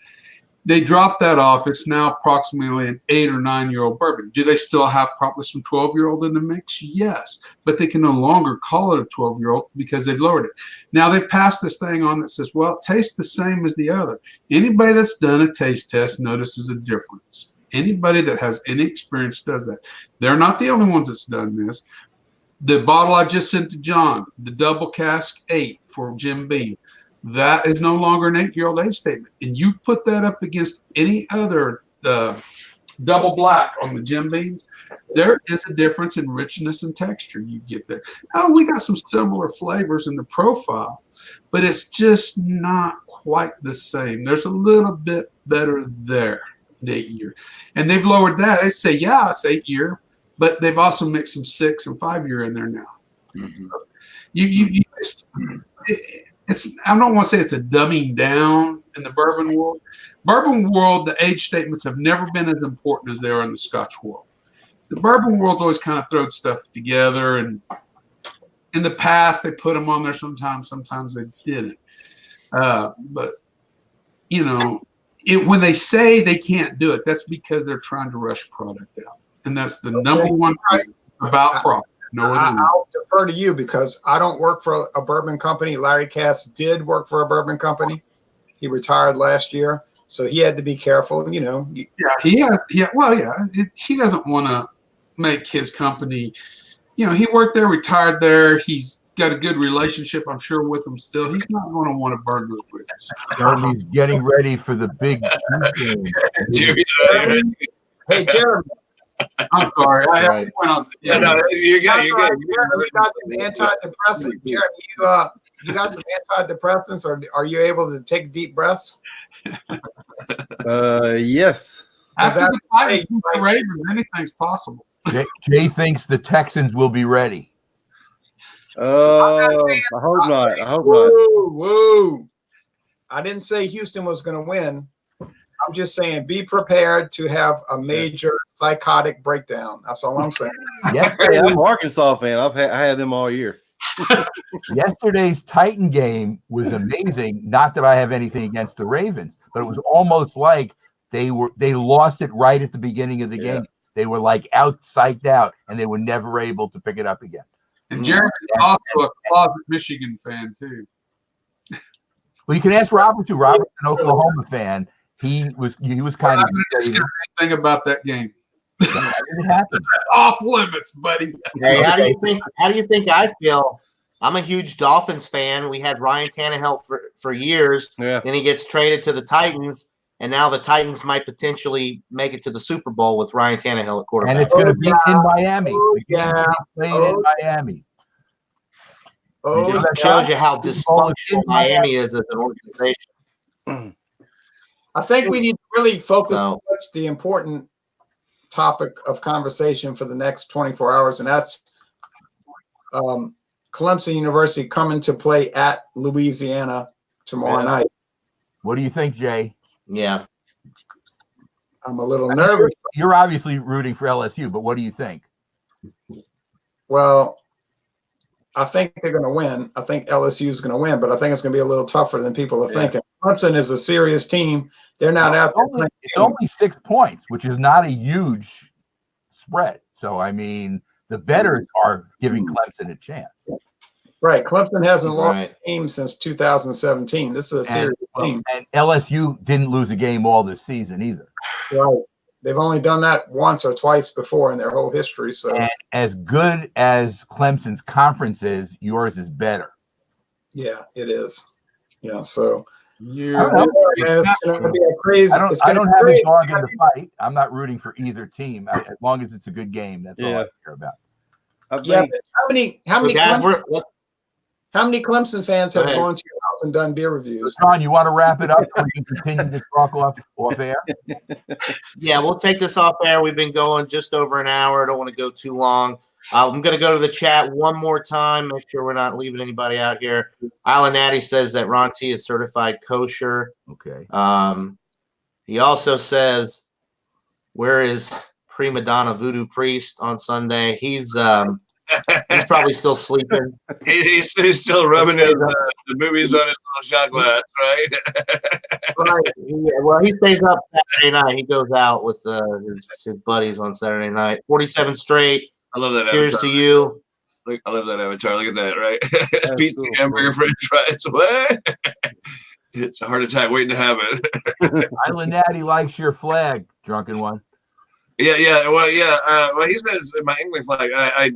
They dropped that off. It's now approximately an 8 or 9-year-old bourbon. Do they still have probably some 12-year-old in the mix? Yes, but they can no longer call it a 12-year-old because they've lowered it. Now they passed this thing on that says, well, it tastes the same as the other. Anybody that's done a taste test notices a difference. Anybody that has any experience does that. They're not the only ones that's done this. The bottle I just sent to John, the double cask 8 for Jim Beam, that is no longer an 8-year-old age statement. And you put that up against any other double black on the Jim Beams, there is a difference in richness and texture you get there. Oh, we got some similar flavors in the profile, but it's just not quite the same. There's a little bit better there, the 8-year. And they've lowered that. They say, yeah, it's 8-year, but they've also mixed some 6 and 5-year in there now. Mm-hmm. I don't want to say it's a dumbing down in the bourbon world. Bourbon world, the age statements have never been as important as they are in the Scotch world. The bourbon world's always kind of thrown stuff together, and in the past they put them on there sometimes they didn't. But when they say they can't do it, that's because they're trying to rush product out, and that's the number one reason about product. I'll defer to you because I don't work for a bourbon company. Larry Cass did work for a bourbon company. He retired last year, so he had to be careful. He doesn't want to make his company. He worked there, retired there. He's got a good relationship, I'm sure, with them still. He's not going to want to burn those bridges. Jeremy's getting ready for the big game. Hey, Jeremy. I'm sorry. You're good. Jeremy got some antidepressant. Jeremy, You got some antidepressants, or are you able to take deep breaths? Yes. After that the Titans great, beat the right? Ravens, anything's possible. Jay thinks the Texans will be ready. I hope not. I hope not. Woo, woo. I didn't say Houston was going to win. I'm just saying be prepared to have a major psychotic breakdown. That's all I'm saying. Hey, I'm an Arkansas fan. I had them all year. Yesterday's Titan game was amazing. Not that I have anything against the Ravens, but it was almost like they lost it right at the beginning of the game. They were like psyched out, and they were never able to pick it up again. And Jeremy's also a closet Michigan fan too. Well, you can ask Robert too. Robert's an Oklahoma fan. He was kind of anything about that game. it happened. Off limits, buddy. Hey, how do you think I feel? I'm a huge Dolphins fan. We had Ryan Tannehill for years. Yeah. Then he gets traded to the Titans, and now the Titans might potentially make it to the Super Bowl with Ryan Tannehill at quarterback. And it's going to be in Miami. Playing in Miami. That shows you how dysfunctional Miami is as an organization. I think we need to really focus on what's the important topic of conversation for the next 24 hours, and that's Clemson University coming to play at Louisiana tomorrow night. What do you think, Jay? Yeah. I'm a little nervous. You're obviously rooting for LSU, but what do you think? Well, I think they're going to win. I think LSU is going to win, but I think it's going to be a little tougher than people are thinking. Clemson is a serious team. They're not out there. It's only 6 points, which is not a huge spread. So, I mean, the bettors are giving Clemson a chance. Right. Clemson hasn't lost a game since 2017. This is a serious team. And LSU didn't lose a game all this season either. Right. They've only done that once or twice before in their whole history. So, and as good as Clemson's conference is, yours is better. Yeah, it is. Yeah. So, I don't have a dog in the fight. I'm not rooting for either team. As long as it's a good game, that's all I care about. How many Clemson fans have gone to your house and done beer reviews? John, you want to wrap it up so we can continue to talk off air? Yeah, we'll take this off air. We've been going just over an hour. I don't want to go too long. I'm going to go to the chat one more time, make sure we're not leaving anybody out here. Island Natty says that Ron T is certified kosher. Okay. He also says, where is prima donna voodoo priest on Sunday? He's probably still sleeping. He's still rubbing the movies on his little shot glass, right? Right. He stays up Saturday night. He goes out with his buddies on Saturday night. 47 straight. I love that. Cheers avatar. to you. I love that avatar. Look at that, right? Pizza, hamburger, French fries. What? It's a heart attack waiting to happen. Island Natty likes your flag, drunken one. Yeah. Well, he says my England flag. I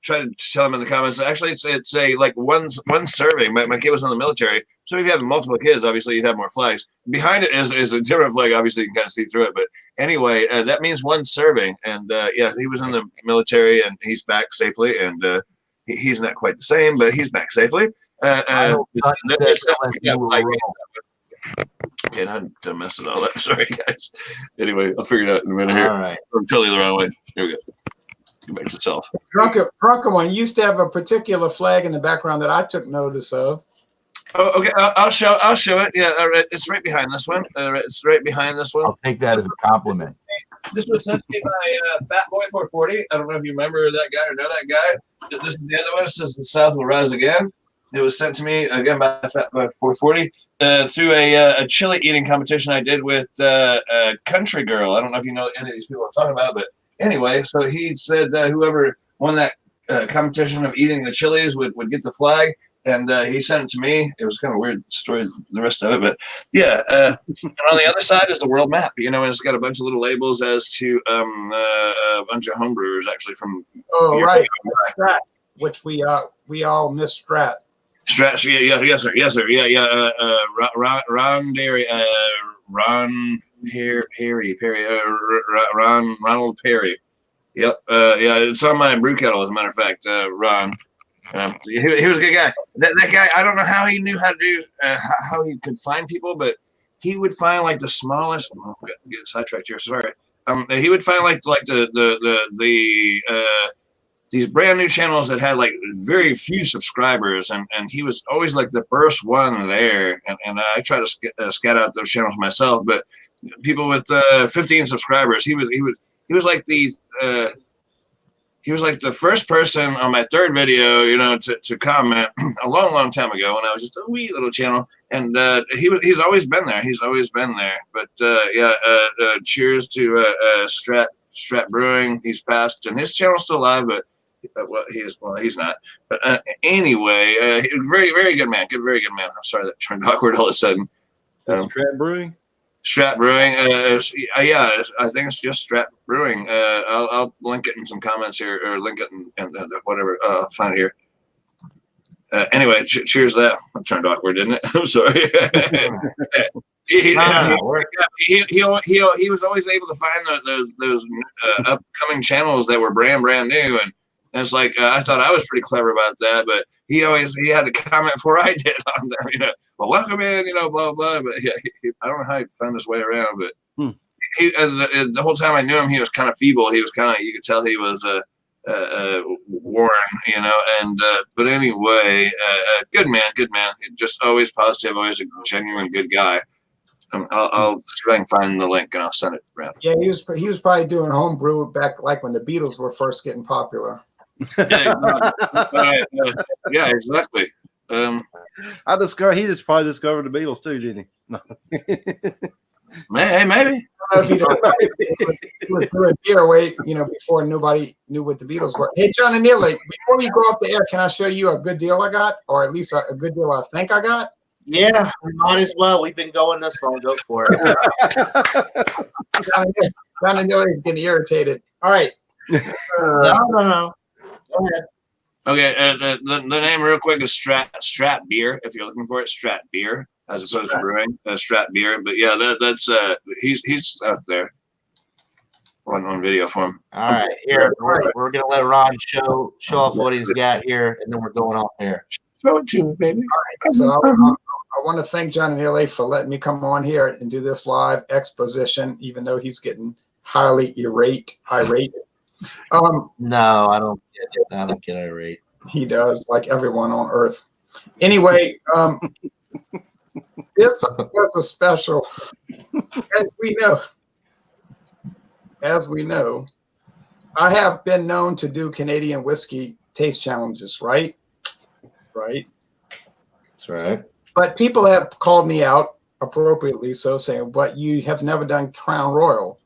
try to tell him in the comments. Actually, it's a like one serving. My kid was in the military, so if you have multiple kids, obviously you'd have more flags. Behind it is a different flag. Obviously, you can kind of see through it. But anyway, that means one serving. And he was in the military, and he's back safely. And he's not quite the same, but he's back safely. Okay, not to mess it all up. Sorry, guys. Anyway, I'll figure it out in a minute here. All right. I'm totally the wrong way. Here we go. Get back to itself. Drunken one used to have a particular flag in the background that I took notice of. Oh, okay. I'll show it. Yeah, all right. It's right behind this one. It's right behind this one. I'll take that as a compliment. This was sent to me by Fat Boy 440. I don't know if you remember that guy or know that guy. This is the other one. It says "The South Will Rise Again." It was sent to me again by Fat Boy 440 through a chili eating competition I did with Country Girl. I don't know if you know any of these people I'm talking about, but anyway, so he said whoever won that competition of eating the chilies would get the flag. And he sent it to me. It was kind of a weird story, the rest of it. But yeah, and on the other side is the world map, and it's got a bunch of little labels as to a bunch of homebrewers actually from. Oh, Europe. Right. Strat, which we all miss Strat. Strat, yes, sir. Yeah. Ron Perry, Ronald Perry. Yep. Yeah, it's on my brew kettle, as a matter of fact, Ron. He was a good guy. That guy, I don't know how he knew how to do, how he could find people, but he would find like the smallest. Oh, get sidetracked here. Sorry. He would find like these brand new channels that had like very few subscribers, and he was always like the first one there. And I try to scout out those channels myself, but people with 15 subscribers, he was like the first person on my third video, to comment a long time ago when I was just a wee little channel. And he's always been there. He's always been there. But cheers to Strat Brewing. He's passed, and his channel's still alive, but he's not. But anyway, very, very good man. Very good man. I'm sorry that turned awkward all of a sudden. Strat Brewing. Strat Brewing, yeah, I think it's just Strat Brewing. I'll link it in some comments here, or link it and whatever. I'll find it here. Anyway, cheers to that. It turned awkward, didn't it? I'm sorry. He was always able to find those upcoming channels that were brand new, and it's like I thought I was pretty clever about that, but he had to comment before I did on there. Well, welcome in, blah blah. But yeah, I don't know how he found his way around, but the whole time I knew him, he was kind of feeble. He was you could tell he was worn, and but anyway, good man, just always positive, always a genuine good guy. I'll see if I can find the link and I'll send it around. Yeah, he was probably doing homebrew back like when the Beatles were first getting popular. Yeah, exactly. He just probably discovered the Beatles too, didn't he? Hey, maybe. He was doing beer weight, before nobody knew what the Beatles were. Hey, John and Neil, before you go off the air, can I show you a good deal I got, or at least a good deal I think I got? Yeah, we might as well. We've been going this long. Go for it. John and Neil is getting irritated. All right. No. Go ahead. Okay, the name real quick is Strat Beer. If you're looking for it, Strat Beer, as opposed to Brewing, Strat Beer. But yeah, that's he's out there on video for him. All right, here we're gonna let Ron show off what he's got here, and then we're going off here. Show it to me, baby. All right, so I want to thank John and Neil for letting me come on here and do this live exposition, even though he's getting highly irate. No, I don't get irate. He does, like everyone on Earth. Anyway, this was a special. As we know, I have been known to do Canadian whiskey taste challenges, right? Right. That's right. But people have called me out, appropriately so, saying, "But you have never done Crown Royal."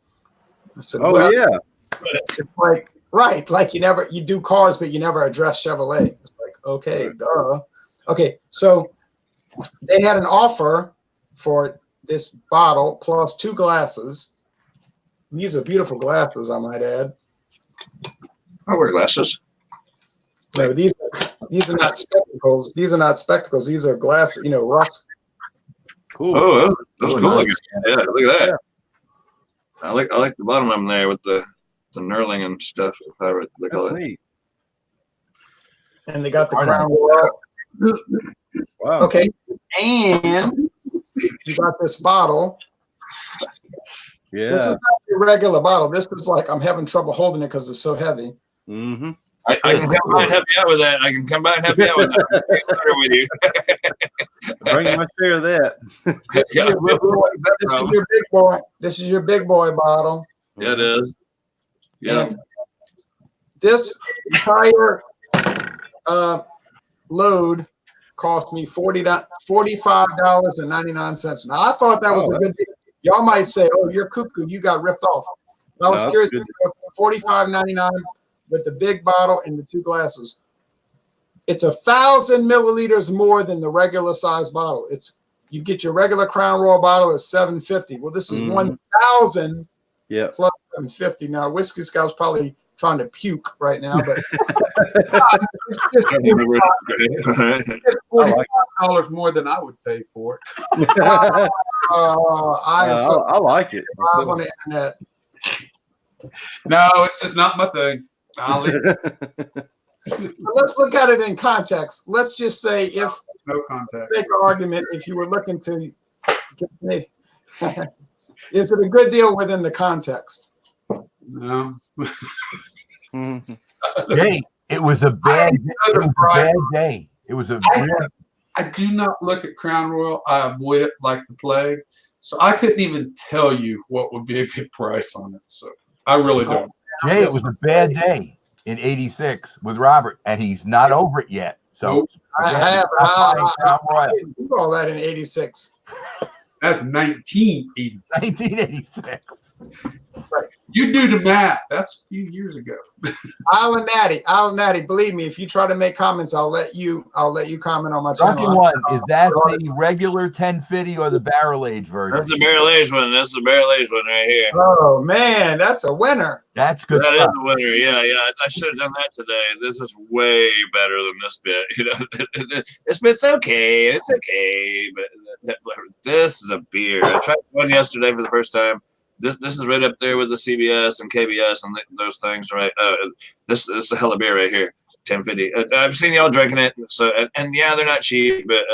I said, "Oh yeah." It's like you do cars, but you never address Chevrolet. It's like, okay, duh. Okay, so they had an offer for this bottle plus 2 glasses. These are beautiful glasses, I might add. I wear glasses. No, these are not spectacles. These are not spectacles. These are glasses. Rocks. Cool. Oh, those cool. Nice. Yeah, look at that. Yeah. I like the bottom of them there with the Merlin and stuff. That's neat. And they got the Crown Royal. Wow. Okay, and you got this bottle. Yeah. This is not your regular bottle. This is like I'm having trouble holding it because it's so heavy. Mm-hmm. I can come by and help you out with that. With you. Bring my share of that. This is your big boy. This is your big boy bottle. Yeah, it is. Yeah. And this entire load cost me $45.99. Now I thought that was a good deal. Y'all might say, "Oh, you're cuckoo. You got ripped off." I was curious. $45.99 with the big bottle and the 2 glasses. It's 1,000 milliliters more than the regular size bottle. You get your regular Crown Royal bottle at $750. Well, this is 1,000 plus $750. Now, Whiskey Scout's probably trying to puke right now, but it's $45 more than I would pay for it. I like it. On the internet. No, it's just not my thing. I'll leave it. Let's look at it in context. Let's just say if, No for contact. sake of argument, if you were looking to get me, is it a good deal within the context? No. Hey, it was a bad day. It was a real. I do not look at Crown Royal. I avoid it like the plague. So I couldn't even tell you what would be a good price on it. So I really don't. Jay, it was a bad day in '86 with Robert, and he's not over it yet. So Nope. I Crown Royal. didn't do all that in '86. That's 1980. 1986. You do the math. That's a few years ago. Island Natty, believe me, if you try to make comments, I'll let you comment on my Drunken channel. One, is that the regular 1050 or the barrel age version? That's the barrel aged one. That's the barrel aged one right here. Oh man, that's a winner. That's good That is stuff. the winner. Yeah. I should have done that today. This is way better than this bit. You know, this bit's okay. It's okay, but this is a beer. I tried one yesterday for the first time. This is right up there with the CBS and KBS and those things, right? This is a hell of a beer right here, 1050. I've seen y'all drinking it, so and yeah, they're not cheap, but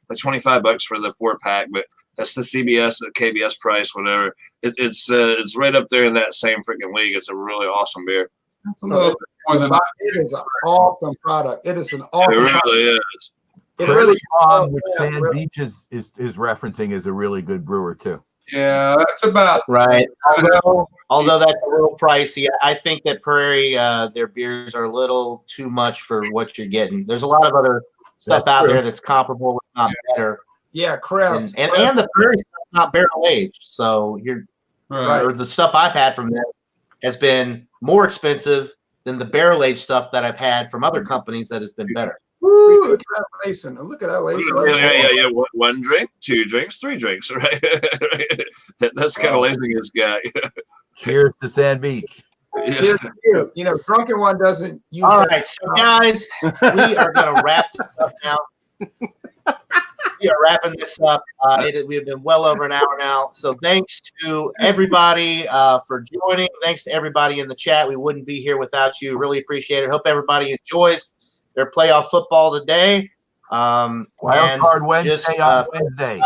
like $25 for the 4-pack, but that's the CBS, KBS price, whatever. It's right up there in that same freaking league. It's a really awesome beer. That's a little bit more than It is an awesome product. It is an awesome It product. really is. It really which Sand Beach is referencing is a really good brewer too. yeah, that's about Right. Although that's a little pricey, I think that Prairie, their beers are a little too much for what you're getting. There's a lot of other stuff out there that's comparable, if not better. Yeah, Krebs. And the Prairie stuff's not barrel aged, so right. or the stuff I've had from them has been more expensive than the barrel aged stuff that I've had from other companies that has been better. Woo, look at that lacing. Look at that lacing. Yeah. One drink, 2 drinks, 3 drinks, right? That's kind of lacing it's got. Cheers to Sand Beach. Cheers to you. You know, Drunken One doesn't use All that. right, so guys, we are going to wrap this up now. We are wrapping this up. We've been well over an hour now. So thanks to everybody for joining. Thanks to everybody in the chat. We wouldn't be here without you. Really appreciate it. Hope everybody enjoys their playoff football today. Wild Card Wednesday on Wednesday.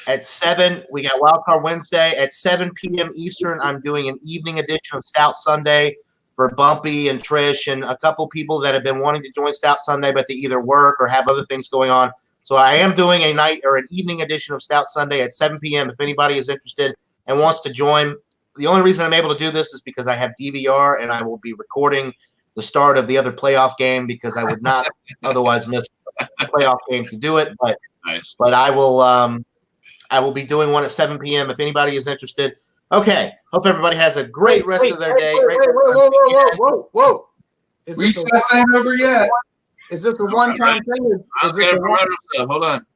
At 7, we got Wild Card Wednesday at 7 p.m. Eastern. I'm doing an evening edition of Stout Sunday for Bumpy and Trish and a couple people that have been wanting to join Stout Sunday, but they either work or have other things going on. So I am doing a night or an evening edition of Stout Sunday at 7 p.m. If anybody is interested and wants to join. The only reason I'm able to do this is because I have DVR and I will be recording the start of the other playoff game because I would not otherwise miss the playoff game to do it. But Nice. But I will be doing one at 7 p.m. if anybody is interested. Okay. Hope everybody has a great rest of their day. Whoa. Recess ain't over yet. Is this a one-time thing? Is this Hold on.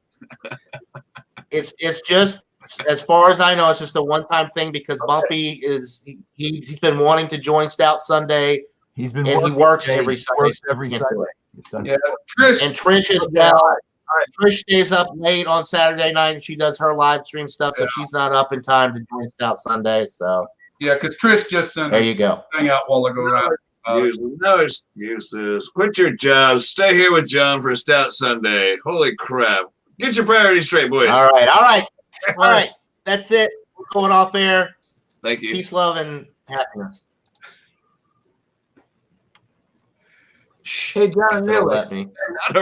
It's just, as far as I know, it's just a one-time thing because Bumpy he's been wanting to join Stout Sunday. He's been and he works every Sunday. Yeah, Trish. And Trish as well. Trish stays up late on Saturday night and she does her live stream stuff, so she's not up in time to join Stout Sunday. So yeah, because Trish just sent there you go. thing out while ago. No excuses. Quit your jobs. Stay here with John for Stout Sunday. Holy crap. Get your priorities straight, boys. All right. That's it. We're going off air. Thank you. Peace, love, and happiness. Hey, John and Neil. Let me. Not